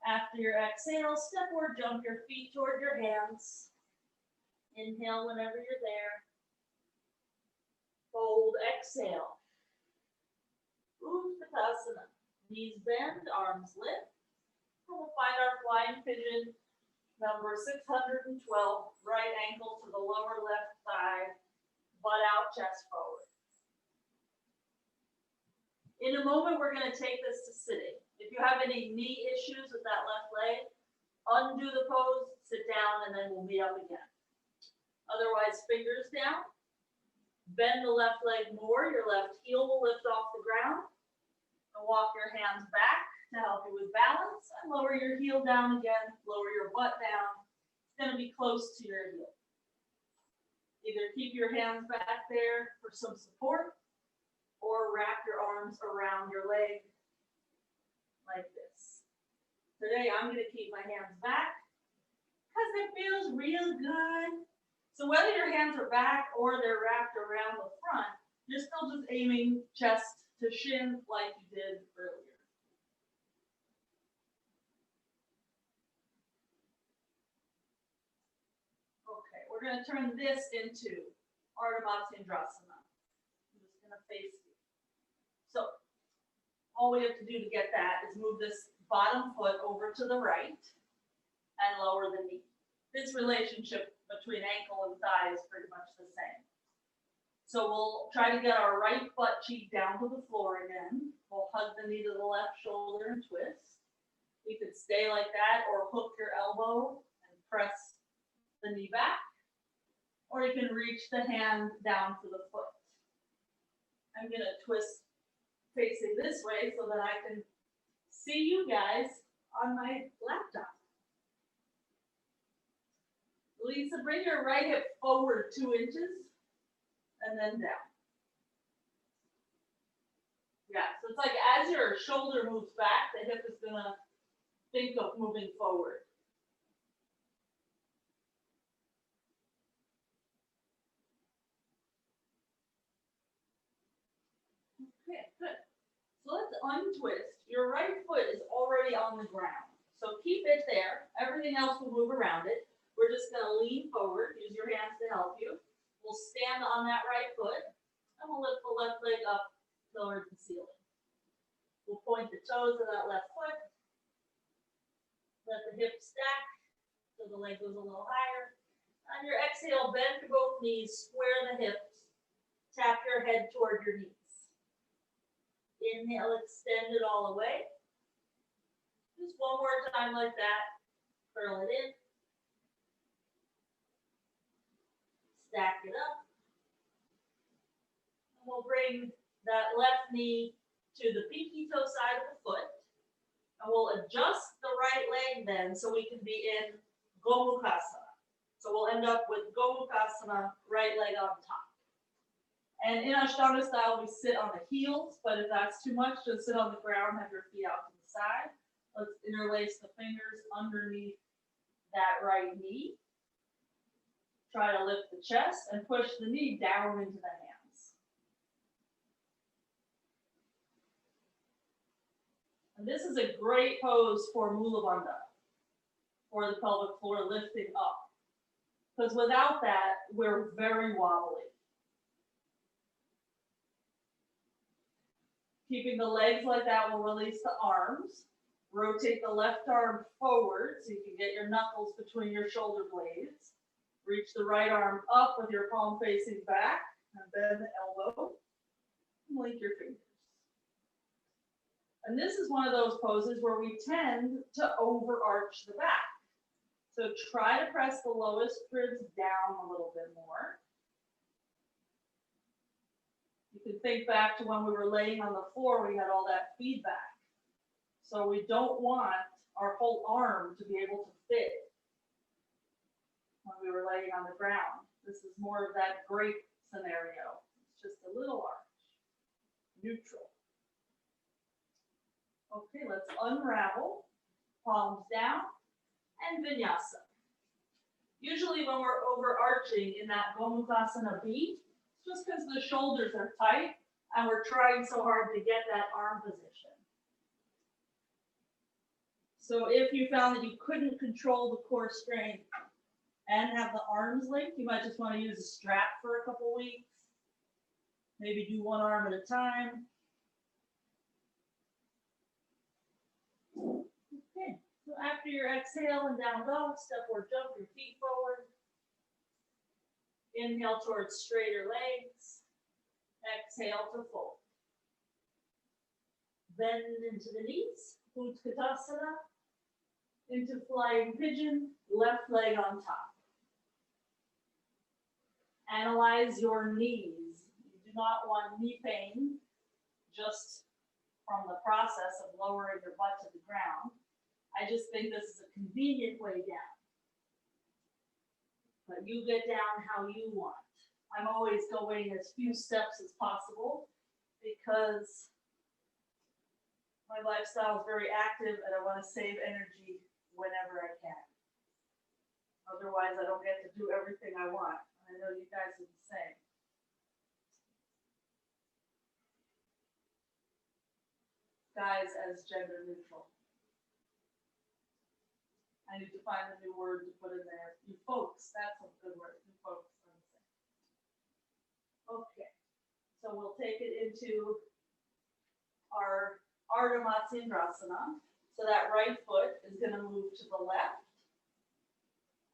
After your exhale, step or jump your feet toward your hands. Inhale whenever you're there. Fold, exhale. Urdhva. Knees bend, arms lift. And we'll find our flying pigeon, number 612, right ankle to the lower left thigh, butt out, chest forward. In a moment, we're going to take this to sitting. If you have any knee issues with that left leg, undo the pose, sit down, and then we'll meet up again. Otherwise, fingers down. Bend the left leg more. Your left heel will lift off the ground. And walk your hands back to help you with balance, and lower your heel down again, lower your butt down. It's going to be close to your heel. Either keep your hands back there for some support, or wrap your arms around your leg like this. Today I'm going to keep my hands back because it feels real good. So whether your hands are back or they're wrapped around the front, you're still just aiming chest to shin like you did earlier. Okay, we're going to turn this into Urdhva Chandrasana. I'm just going to face you. So all we have to do to get that is move this bottom foot over to the right and lower the knee. This relationship between ankle and thigh is pretty much the same. So we'll try to get our right butt cheek down to the floor again. We'll hug the knee to the left shoulder and twist. You could stay like that or hook your elbow and press the knee back. Or you can reach the hand down to the foot. I'm going to twist facing this way so that I can see you guys on my laptop. Lisa, bring your right hip forward 2 inches and then down. Yeah, so it's like as your shoulder moves back, the hip is going to think of moving forward. Okay, good. So let's untwist. Your right foot is already on the ground. So keep it there. Everything else will move around it. We're just going to lean forward. Use your hands to help you. We'll stand on that right foot. And we'll lift the left leg up towards the ceiling. We'll point the toes of that left foot. Let the hips stack so the leg goes a little higher. On your exhale, bend both knees, square the hips. Tap your head toward your knees. Inhale, extend it all the way. Just one more time like that. Curl it in. Stack it up. And we'll bring that left knee to the pinky toe side of the foot. And we'll adjust the right leg then so we can be in Gomukhasana. So we'll end up with Gomukhasana, right leg on top. And in Ashtanga style, we sit on the heels, but if that's too much, just sit on the ground, have your feet out to the side. Let's interlace the fingers underneath that right knee. Try to lift the chest and push the knee down into the hands. And this is a great pose for Mula Bandha, for the pelvic floor lifting up. Because without that, we're very wobbly. Keeping the legs like that will release the arms. Rotate the left arm forward so you can get your knuckles between your shoulder blades. Reach the right arm up with your palm facing back and bend the elbow. And link your fingers. And this is one of those poses where we tend to overarch the back. So try to press the lowest ribs down a little bit more. You can think back to when we were laying on the floor, we had all that feedback. So we don't want our whole arm to be able to fit when we were laying on the ground. This is more of that grape scenario. It's just a little arch, neutral. Okay, let's unravel, palms down, and Vinyasa. Usually when we're overarching in that Gomukhasana beat, just because the shoulders are tight and we're trying so hard to get that arm position. So if you found that you couldn't control the core strength and have the arms linked, you might just want to use a strap for a couple weeks. Maybe do one arm at a time. Okay, so after your exhale and down dog, step or jump your feet forward. Inhale towards straighter legs. Exhale to fold. Bend into the knees. Utkatasana. Into flying pigeon. Left leg on top. Analyze your knees. You do not want knee pain. Just from the process of lowering your butt to the ground. I just think this is a convenient way down. But you get down how you want. I'm always going as few steps as possible because my lifestyle is very active and I want to save energy whenever I can. Otherwise, I don't get to do everything I want. I know you guys are the same. Guys as gender neutral. I need to find a new word to put in there. You folks, that's a good word. You folks. Okay, so we'll take it into our Ardha Chandrasana. So that right foot is going to move to the left.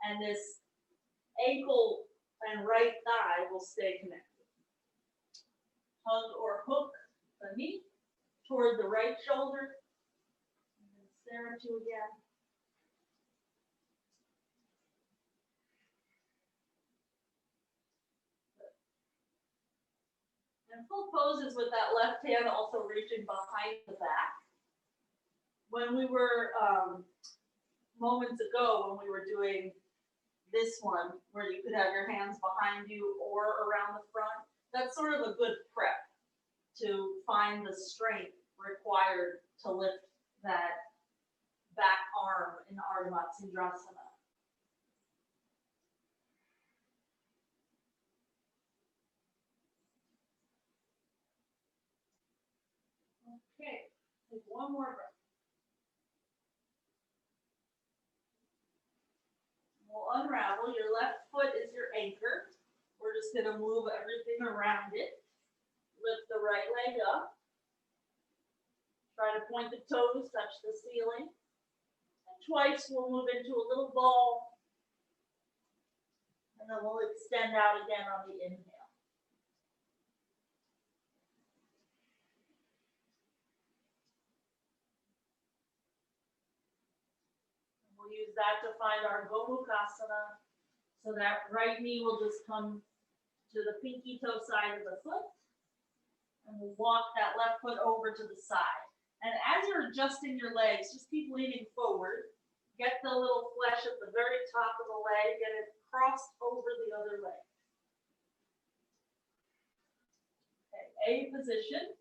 And this ankle and right thigh will stay connected. Hug or hook the knee toward the right shoulder. And then stare at you again. And full poses with that left hand also reaching behind the back. When we were, moments ago, when we were doing this one, where you could have your hands behind you or around the front, that's sort of a good prep to find the strength required to lift that back arm in Ardha Chandrasana. Okay, take one more breath. We'll unravel. Your left foot is your anchor. We're just going to move everything around it. Lift the right leg up. Try to point the toes, touch the ceiling. And twice we'll move into a little ball. And then we'll extend out again on the inhale. We'll use that to find our Gomukhasana. So that right knee will just come to the pinky toe side of the foot. And we'll walk that left foot over to the side. And as you're adjusting your legs, just keep leaning forward. Get the little flesh at the very top of the leg. Get it crossed over the other leg. Okay, A position.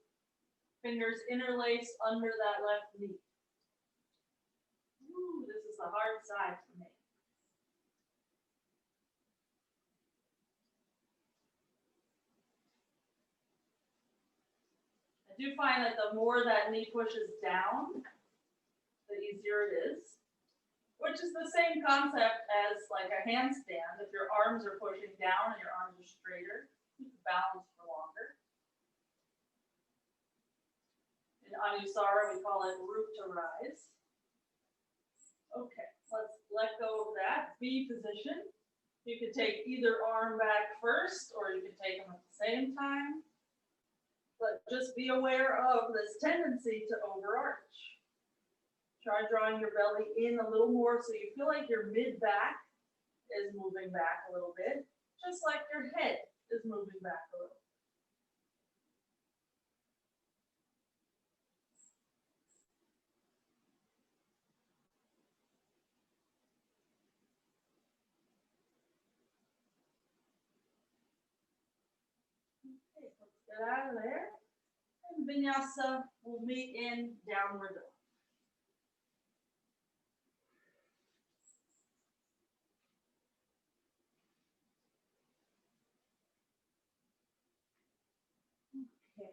Fingers interlaced under that left knee. Ooh, this is the hard side for me. I do find that the more that knee pushes down, the easier it is, which is the same concept as like a handstand. If your arms are pushing down and your arms are straighter, you can balance for longer. In Anusara, we call it root to rise. Okay, let's let go of that. B position. You can take either arm back first, or you can take them at the same time. But just be aware of this tendency to overarch. Try drawing your belly in a little more so you feel like your mid-back is moving back a little bit, just like your head is moving back a little. Okay, let's get out of there. And Vinyasa will meet in downward dog. Okay.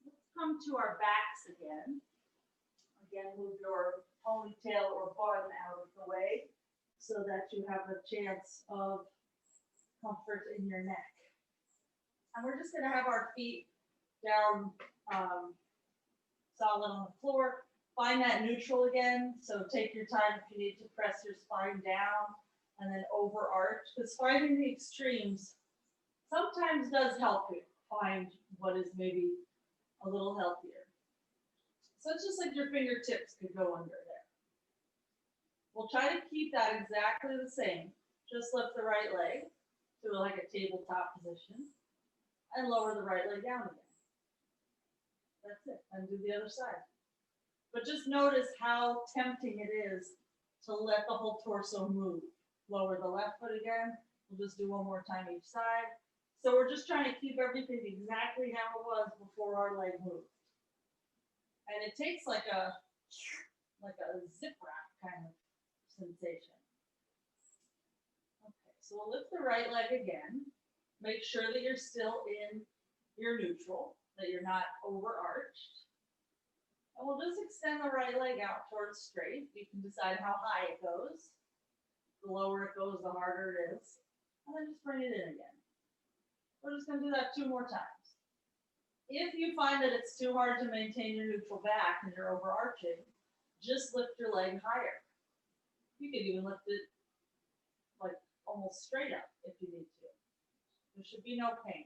Let's come to our backs again. Again, move your ponytail or bun out of the way so that you have a chance of comfort in your neck. And we're just going to have our feet down solid on the floor. Find that neutral again. So take your time if you need to press your spine down and then overarch. Because finding the extremes sometimes does help you find what is maybe a little healthier. So it's just like your fingertips could go under there. We'll try to keep that exactly the same. Just lift the right leg to like a tabletop position and lower the right leg down again. Then That's it. And do the other side. But just notice how tempting it is to let the whole torso move. Lower the left foot again. We'll just do one more time each side. So we're just trying to keep everything exactly how it was before our leg moved. And it takes like a zip wrap kind of sensation. Okay, so we'll lift the right leg again. Make sure that you're still in your neutral, that you're not overarched. And we'll just extend the right leg out towards straight. You can decide how high it goes. The lower it goes, the harder it is. And then just bring it in again. We're just going to do that 2 more times. If you find that it's too hard to maintain your neutral back and you're overarching, just lift your leg higher. You can even lift it like almost straight up if you need to. There should be no pain.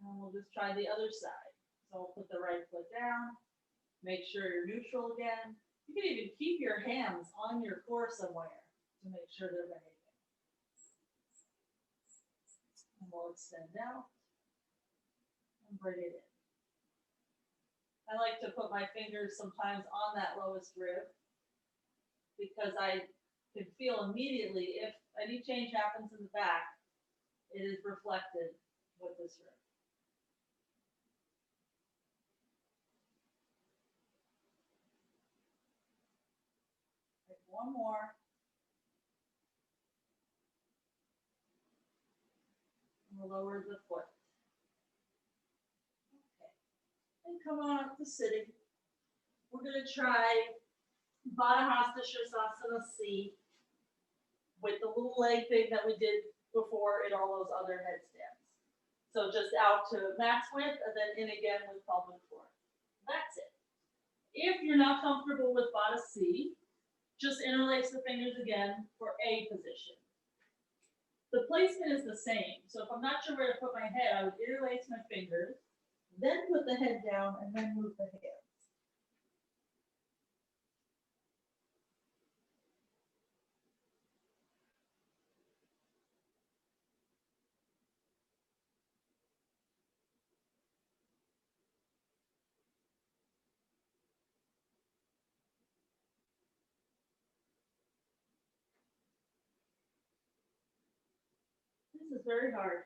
And we'll just try the other side. So we'll put the right foot down, make sure you're neutral again. You can even keep your hands on your core somewhere to make sure they're behaving. And we'll extend out and bring it in. I like to put my fingers sometimes on that lowest rib because I can feel immediately if any change happens in the back, it is reflected with this rib. One more. And we'll lower the foot. Okay. And come on up to sitting. We're going to try Vinyasas Shirsasana C with the little leg thing that we did before in all those other headstands. So just out to max width and then in again with pelvic floor. That's it. If you're not comfortable with Vata C, just interlace the fingers again for A position. The placement is the same. So if I'm not sure where to put my head, I would interlace my fingers, then put the head down, and then move the hands. This is very hard.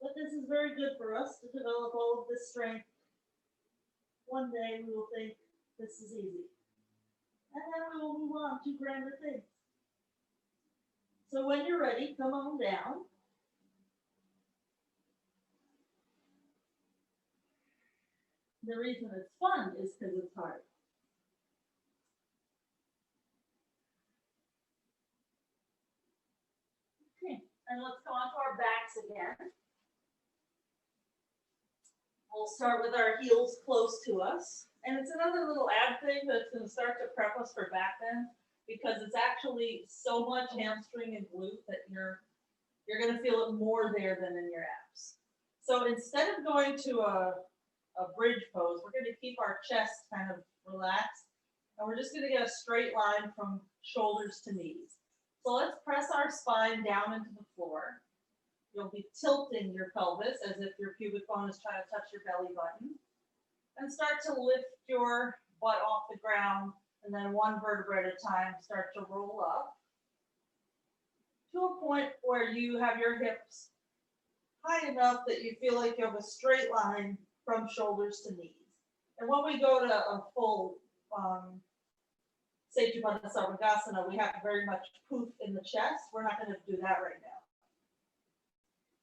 But this is very good for us to develop all of this strength. One day we will think this is easy. And then we will move on to grander things. So when you're ready, come on down. The reason it's fun is because it's hard. Okay, and let's go on to our backs again. We'll start with our heels close to us. And it's another little ab thing that's going to start to prep us for back bend because it's actually so much hamstring and glute that you're going to feel it more there than in your abs. So instead of going to a bridge pose, we're going to keep our chest kind of relaxed. And we're just going to get a straight line from shoulders to knees. So let's press our spine down into the floor. You'll be tilting your pelvis as if your pubic bone is trying to touch your belly button. And start to lift your butt off the ground, and then one vertebra at a time, start to roll up to a point where you have your hips high enough that you feel like you have a straight line from shoulders to knees. And when we go to a full Parivrtta, we have very much poof in the chest. We're not going to do that right now.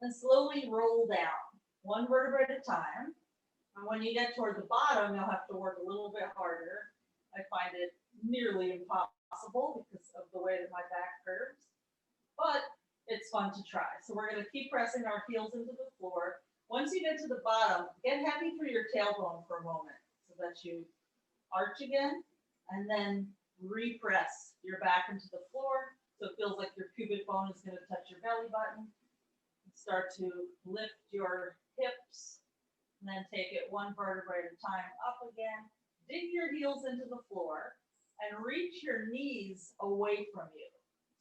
And slowly roll down, one vertebra at a time. And when you get toward the bottom, you'll have to work a little bit harder. I find it nearly impossible because of the way that my back curves, but it's fun to try. So we're going to keep pressing our heels into the floor. Once you get to the bottom, get heavy through your tailbone for a moment so that you arch again, and then repress your back into the floor so it feels like your pubic bone is going to touch your belly button. Start to lift your hips And then take it one vertebrae at a time up again. Dig your heels into the floor and reach your knees away from you.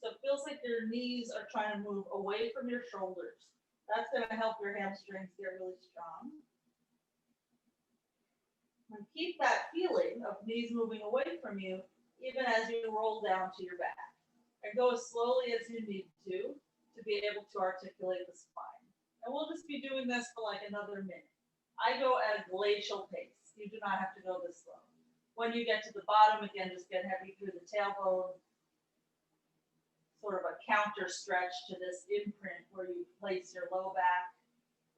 So it feels like your knees are trying to move away from your shoulders. That's going to help your hamstrings get really strong. And keep that feeling of knees moving away from you even as you roll down to your back. And go as slowly as you need to be able to articulate the spine. And we'll just be doing this for like another minute. I go at a glacial pace. You do not have to go this slow. When you get to the bottom, again, just get heavy through the tailbone. Sort of a counter stretch to this imprint where you place your low back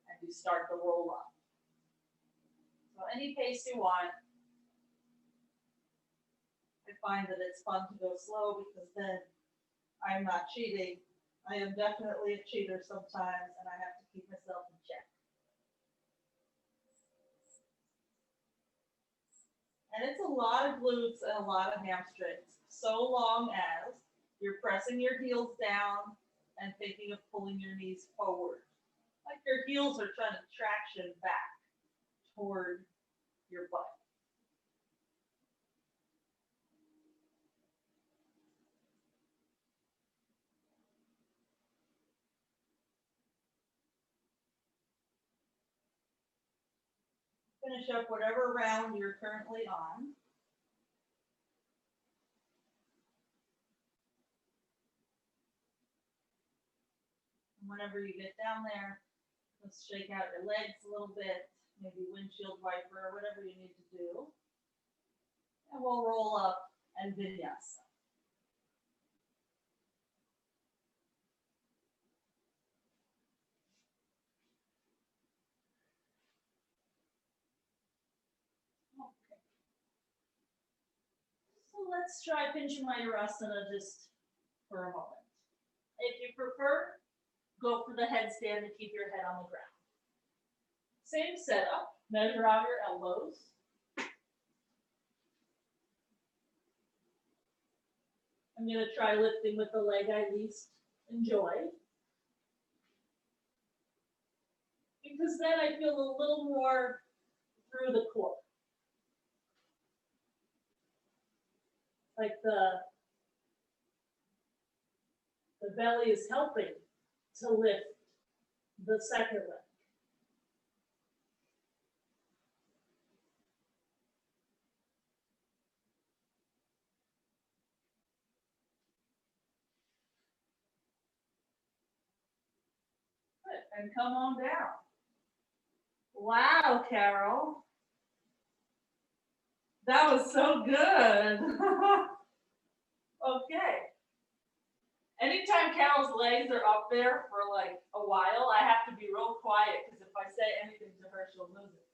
and you start the roll up. So any pace you want. I find that it's fun to go slow because then I'm not cheating. I am definitely a cheater sometimes, and I have to keep myself in check. And it's a lot of glutes and a lot of hamstrings, so long as you're pressing your heels down and thinking of pulling your knees forward. Like your heels are trying to traction back toward your butt. Finish up whatever round you're currently on. And whenever you get down there, let's shake out your legs a little bit, maybe windshield wiper or whatever you need to do. And we'll roll up and vinyasa. So let's try Parivrtta just for a moment. If you prefer, go for the headstand and keep your head on the ground. Same setup, measure out your elbows. I'm going to try lifting with the leg I least enjoy. Because then I feel a little more through the core. Like the belly is helping to lift the second leg. Good. And come on down. Wow, Carol. That was so good. Okay. Anytime Carol's legs are up there for like a while, I have to be real quiet because if I say anything to her, she'll lose it.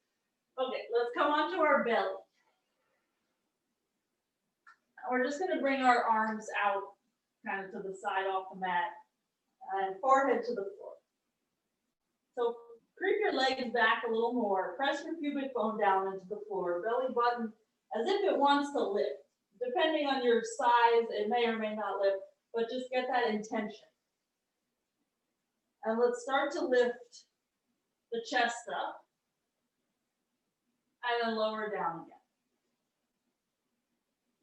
Okay, let's come onto our belly. We're just going to bring our arms out kind of to the side off the mat and forehead to the floor. So creep your legs back a little more. Press your pubic bone down into the floor. Belly button as if it wants to lift. Depending on your size, it may or may not lift, but just get that intention. And let's start to lift the chest up and then lower down again.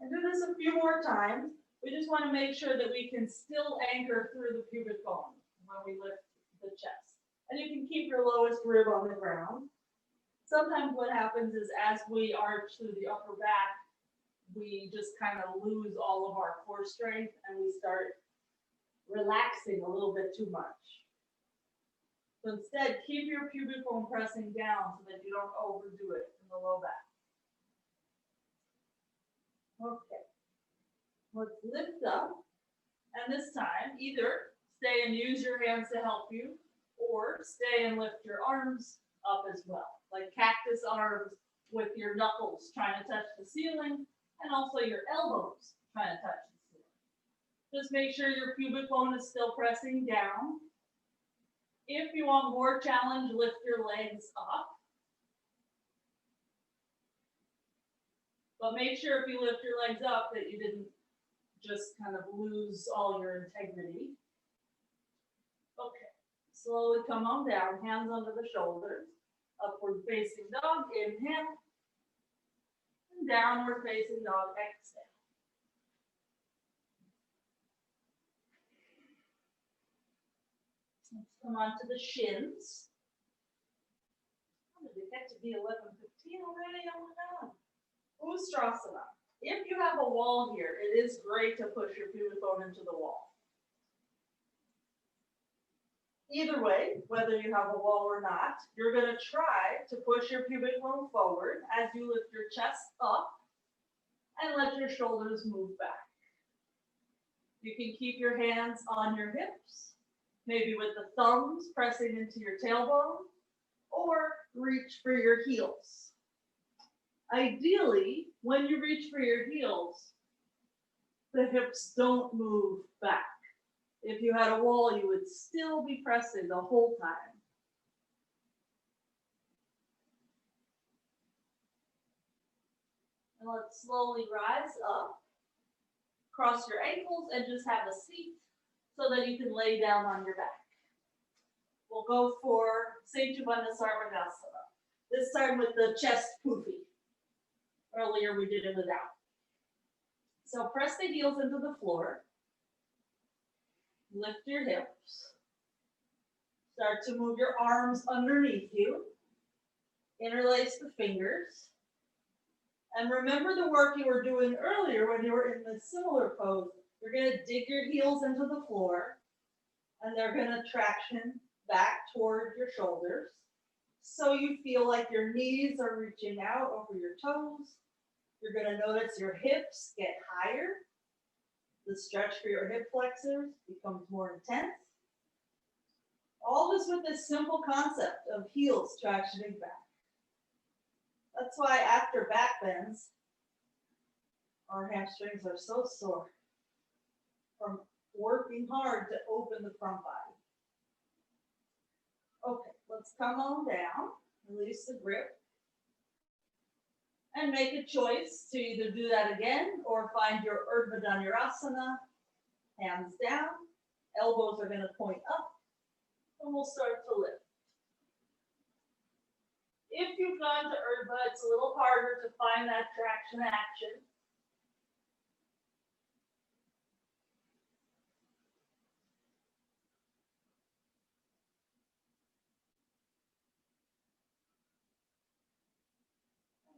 And do this a few more times. We just want to make sure that we can still anchor through the pubic bone when we lift the chest. And you can keep your lowest rib on the ground. Sometimes what happens is as we arch through the upper back, we just kind of lose all of our core strength and we start relaxing a little bit too much. So instead, keep your pubic bone pressing down so that you don't overdo it in the low back. Okay, let's lift up, and this time either stay and use your hands to help you, or stay and lift your arms up as well, like cactus arms with your knuckles trying to touch the ceiling, and also your elbows trying to touch the ceiling. Just make sure your pubic bone is still pressing down. If you want more challenge, lift your legs up. But make sure if you lift your legs up that you didn't just kind of lose all your integrity. Okay, slowly come on down, hands under the shoulders. Upward facing dog, inhale. And downward facing dog, exhale. Let's come on to the shins. Did it get to be 11:15 already? Oh my God. Ustrasana. If you have a wall here, it is great to push your pubic bone into the wall. Either way, whether you have a wall or not, you're going to try to push your pubic bone forward as you lift your chest up and let your shoulders move back. You can keep your hands on your hips, maybe with the thumbs pressing into your tailbone, or reach for your heels. Ideally, when you reach for your heels, the hips don't move back. If you had a wall, you would still be pressing the whole time. And let's slowly rise up, cross your ankles, and just have a seat so that you can lay down on your back. We'll go for Vinyasas. This time with the chest poofy. Earlier we did it without. So press the heels into the floor. Lift your hips. Start to move your arms underneath you. Interlace the fingers. And remember the work you were doing earlier when you were in the similar pose. You're going to dig your heels into the floor, and they're going to traction back toward your shoulders. So you feel like your knees are reaching out over your toes. You're going to notice your hips get higher. The stretch for your hip flexors becomes more intense. All this with this simple concept of heels tractioning back. That's why after back bends, our hamstrings are so sore from working hard to open the front body. Okay, let's come on down, release the grip, and make a choice to either do that again or find your Urdhva Dhanurasana, hands down, elbows are going to point up, and we'll start to lift. If you've gone to Urdhva, it's a little harder to find that traction action.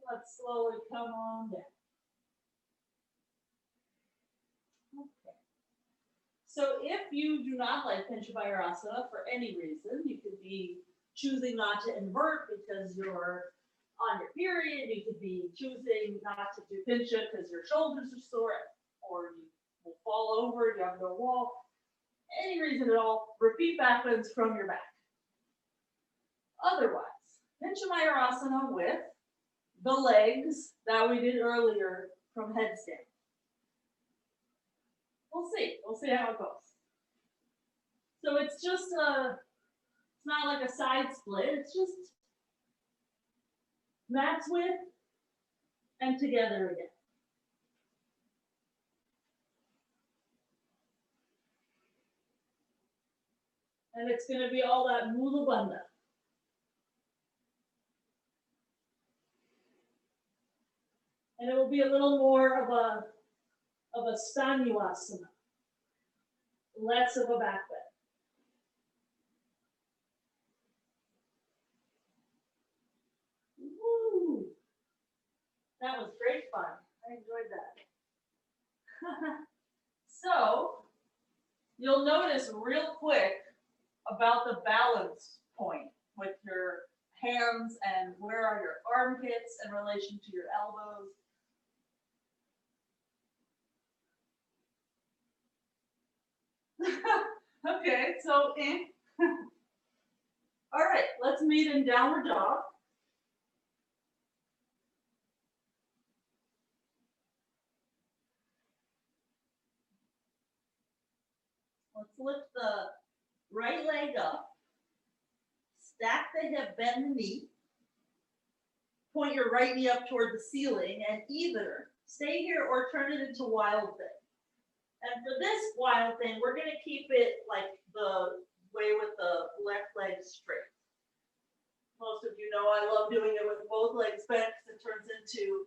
Let's slowly come on down. Okay. So if you do not like Parivrtta for any reason, you could be choosing not to invert because you're on your period. You could be choosing not to do pincha because your shoulders are sore, or you will fall over, you have no wall. Any reason at all, repeat backbends from your back. Otherwise, Parivrtta with the legs that we did earlier from headstand. We'll see how it goes. So it's just it's not like a side split, it's just mats width and together again. And it's going to be all that Mula Bandha. And it will be a little more of a Dhanurasana, less of a back bend. Woo! That was great fun. I enjoyed that. So you'll notice real quick about the balance point with your hands and where are your armpits in relation to your elbows. Okay, so all right, let's meet in downward dog. Let's lift the right leg up, stack the hip, bend the knee, point your right knee up toward the ceiling, and either stay here or turn it into wild thing. And for this wild thing, we're going to keep it like the way with the left leg straight. Most of you know I love doing it with both legs bent because it turns into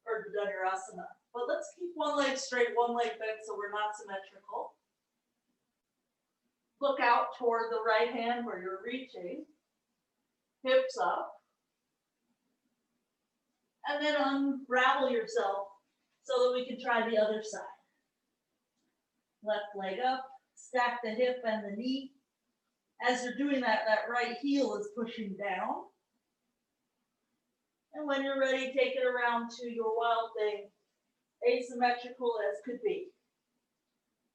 Urdhva Dhanurasana. But let's keep one leg straight, one leg bent so we're not symmetrical. Look out toward the right hand where you're reaching. Hips up. And then unravel yourself so that we can try the other side. Left leg up, stack the hip and the knee. As you're doing that, that right heel is pushing down. And when you're ready, take it around to your wild thing, asymmetrical as could be.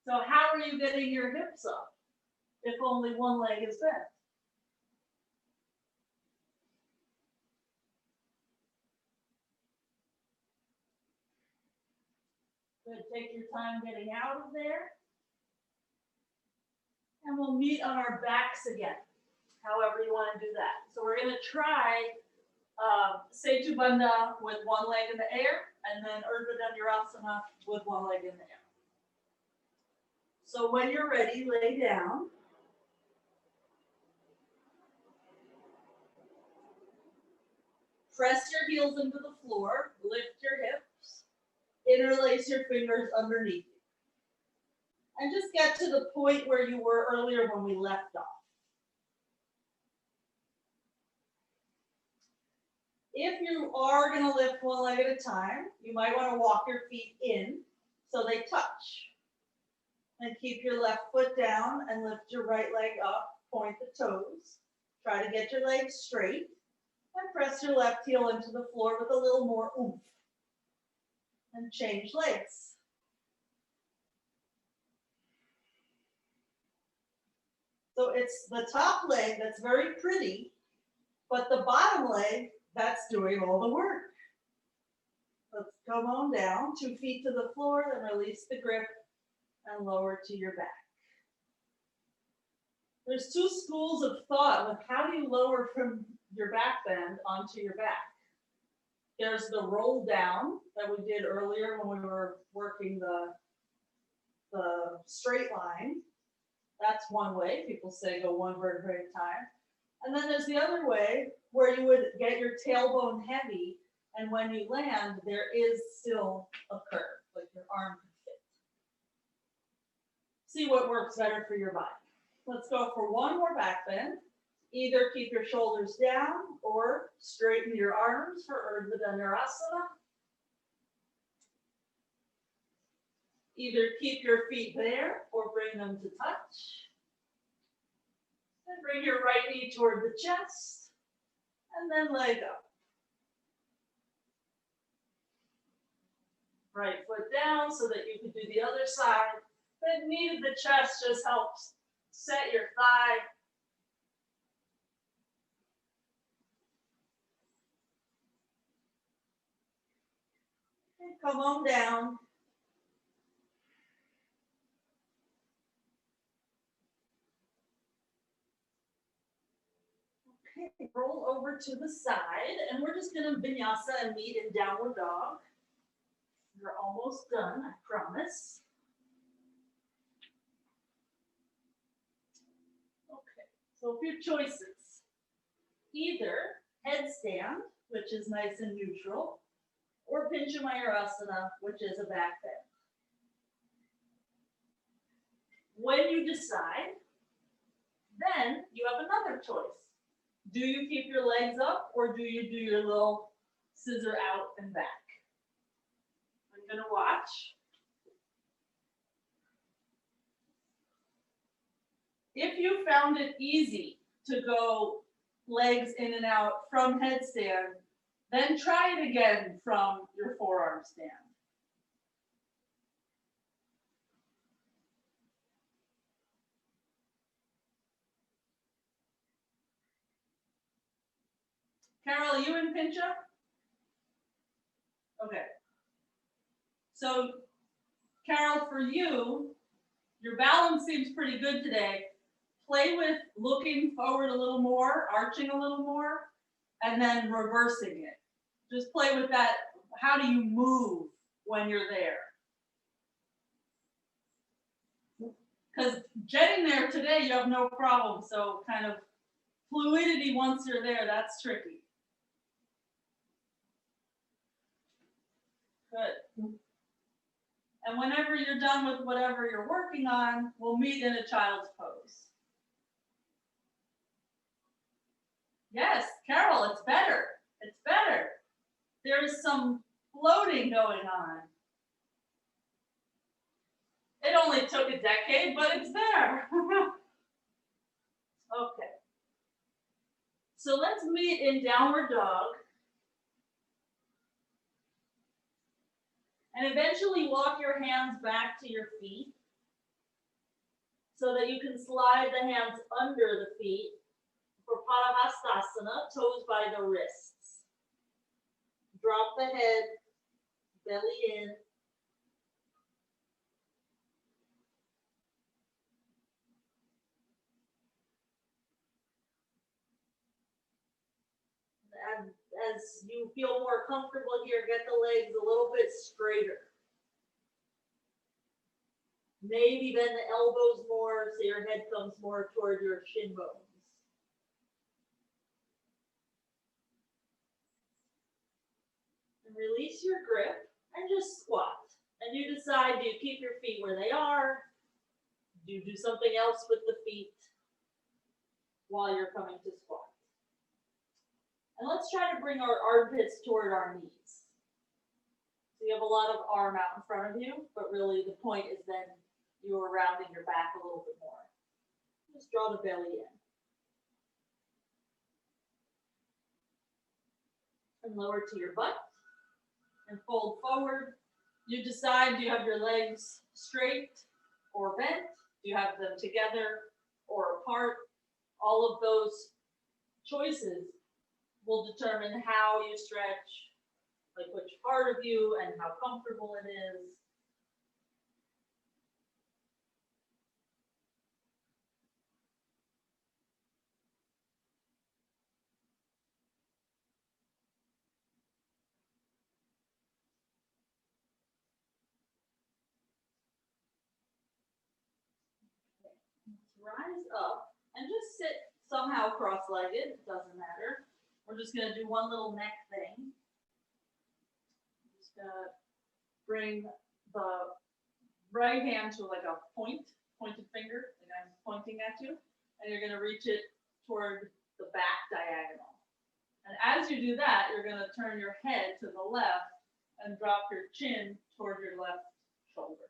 So how are you getting your hips up if only one leg is bent? Good, take your time getting out of there. And we'll meet on our backs again, however you want to do that. So we're going to try Setu Bandha with one leg in the air, and then Urdhva Dhanurasana with one leg in the air. So when you're ready, lay down. Press your heels into the floor, lift your hips, interlace your fingers underneath you. And just get to the point where you were earlier when we left off. If you are going to lift one leg at a time, you might want to walk your feet in so they touch. And keep your left foot down and lift your right leg up, point the toes. Try to get your legs straight and press your left heel into the floor with a little more oomph. And change legs. So it's the top leg that's very pretty, but the bottom leg, that's doing all the work. Let's come on down, 2 feet to the floor, then release the grip and lower to your back. There's 2 schools of thought with how do you lower from your back bend onto your back. There's the roll down that we did earlier when we were working the straight line. That's one way. People say go one vertebrae at a time. And then there's the other way where you would get your tailbone heavy, and when you land, there is still a curve, like your arm can fit. See what works better for your body. Let's go for one more back bend. Either keep your shoulders down or straighten your arms for Urdhva Dhanurasana. Either keep your feet there or bring them to touch. And bring your right knee toward the chest. And then leg up. Right foot down so that you can do the other side. The knee to the chest just helps set your thigh. And come on down. Okay, roll over to the side, and we're just going to vinyasa and meet in downward dog. We're almost done, I promise. Okay, so a few choices. Either headstand, which is nice and neutral, or Pinchamayurasana, which is a back bend. When you decide, then you have another choice. Do you keep your legs up or do you do your little scissor out and back? I'm going to watch. If you found it easy to go legs in and out from headstand, then try it again from your forearm stand. Carol, are you in Pincha? Okay. So, Carol, for you, your balance seems pretty good today. Play with looking forward a little more, arching a little more, and then reversing it. Just play with that. How do you move when you're there? Because getting there today, you have no problem. So kind of Fluidity once you're there, that's tricky. Good. And whenever you're done with whatever you're working on, we'll meet in a child's pose. Yes, Carol, it's better. It's better. There's some floating going on. It only took a decade, but it's there. Okay. So let's meet in downward dog. And eventually walk your hands back to your feet so that you can slide the hands under the feet for Parivrtta, toes by the wrists. Drop the head, belly in. And as you feel more comfortable here, get the legs a little bit straighter. Maybe bend the elbows more so your head comes more toward your shin bones. And release your grip and just squat. And you decide, do you keep your feet where they are? Do you do something else with the feet while you're coming to squat? And let's try to bring our armpits toward our knees. So you have a lot of arm out in front of you, but really the point is then you're rounding your back a little bit more. Just draw the belly in. And lower to your butt. And fold forward. You decide, do you have your legs straight or bent? Do you have them together or apart? All of those choices will determine how you stretch, like which part of you and how comfortable it is. Rise up and just sit somehow cross-legged, it doesn't matter. We're just gonna do one little neck thing. Just gonna bring the right hand to like a pointed finger, like I'm pointing at you, and you're gonna reach it toward the back diagonal. And as you do that, you're gonna turn your head to the left and drop your chin toward your left shoulder.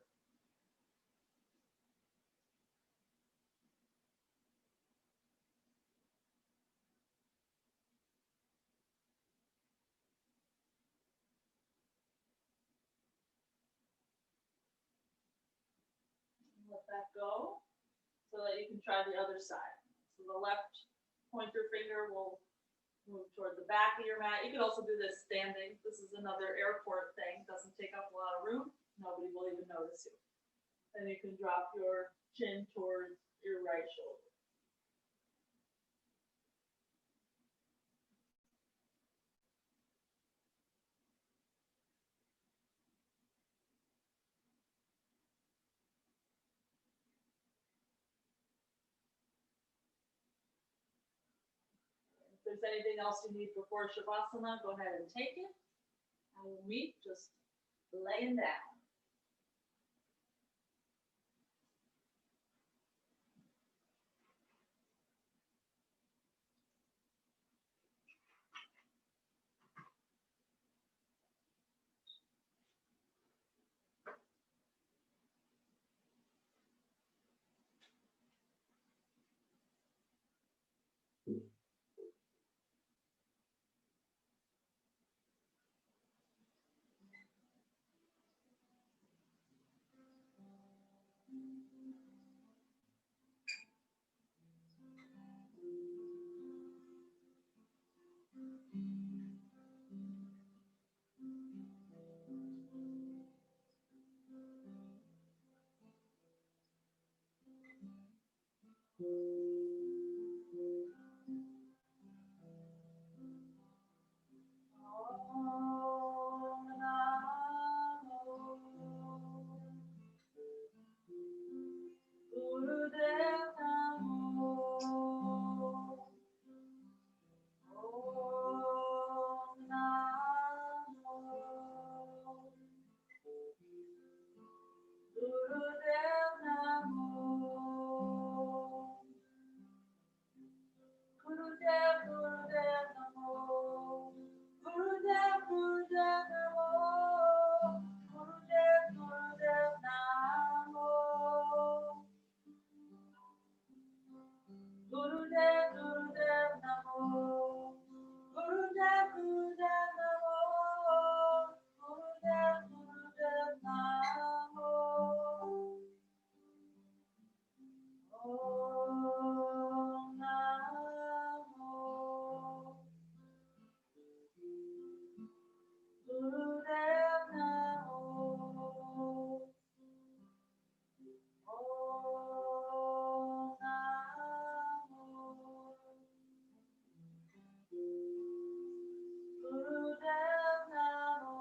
Let that go so that you can try the other side. So the left pointer finger will move toward the back of your mat. You can also do this standing. This is another airport thing. Doesn't take up a lot of room. Nobody will even notice you. And you can drop your chin towards your right shoulder. If there's anything else you need before Shavasana, go ahead and take it. I will meet just laying down. Gurudev Namo. Om Namo. Gurudev Namo.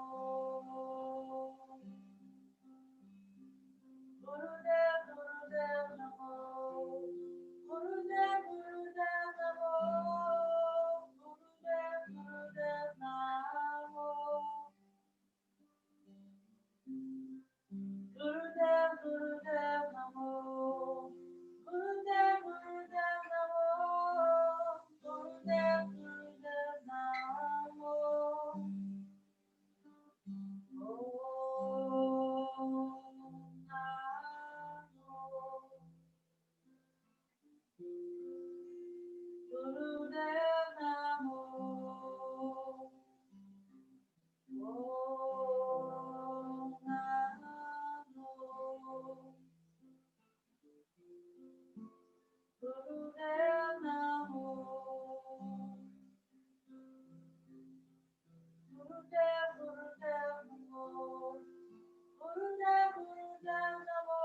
Gurudev, Gurudev Namo. Gurudev, Gurudev Namo. Gurudev, Gurudev Namo. Gurudev, Gurudev Namo. Gurudev, Gurudev Namo. Gurudev, Gurudev Namo. Om Namo. Gurudev Namo. Om Namo. Gurudev Namo. Gurudev, Gurudev Namo. Gurudev, Gurudev Namo.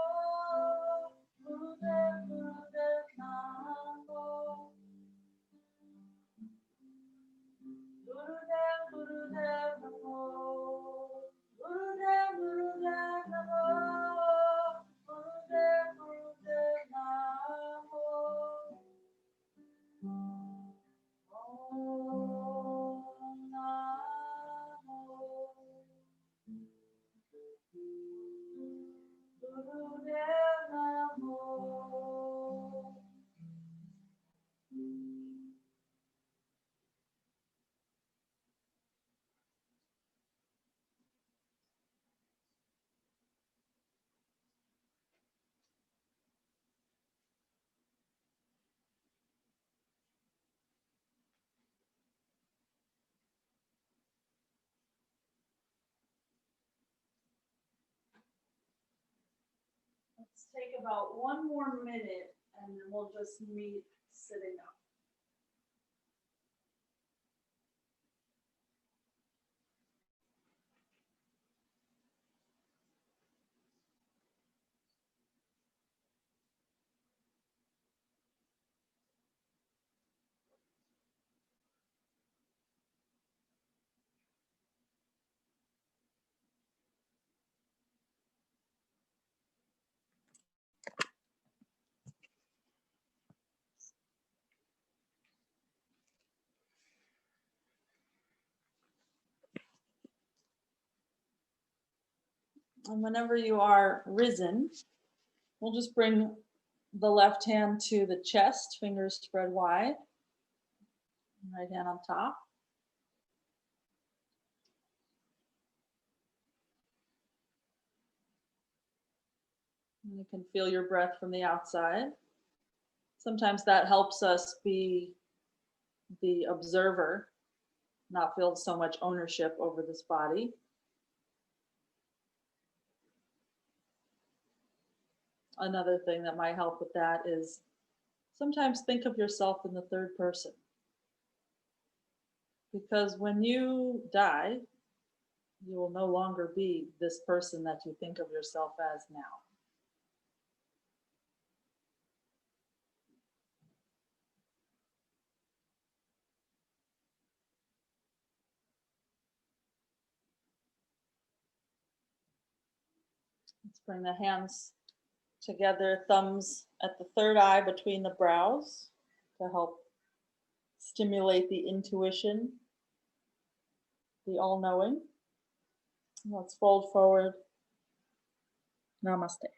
Gurudev, Gurudev Namo. Gurudev, Gurudev Namo. Gurudev, Gurudev Namo. Gurudev, Gurudev Namo. Om Namo. Gurudev Namo. Let's take about one more minute and then we'll just meet sitting up. And whenever you are risen, we'll just bring the left hand to the chest, fingers spread wide, right hand on top. And you can feel your breath from the outside. Sometimes that helps us be the observer, not feel so much ownership over this body. Another thing that might help with that is sometimes think of yourself in the third person. Because when you die, you will no longer be this person that you think of yourself as now. Let's bring the hands together, thumbs at the third eye between the brows to help stimulate the intuition, the all-knowing. Let's fold forward. Namaste.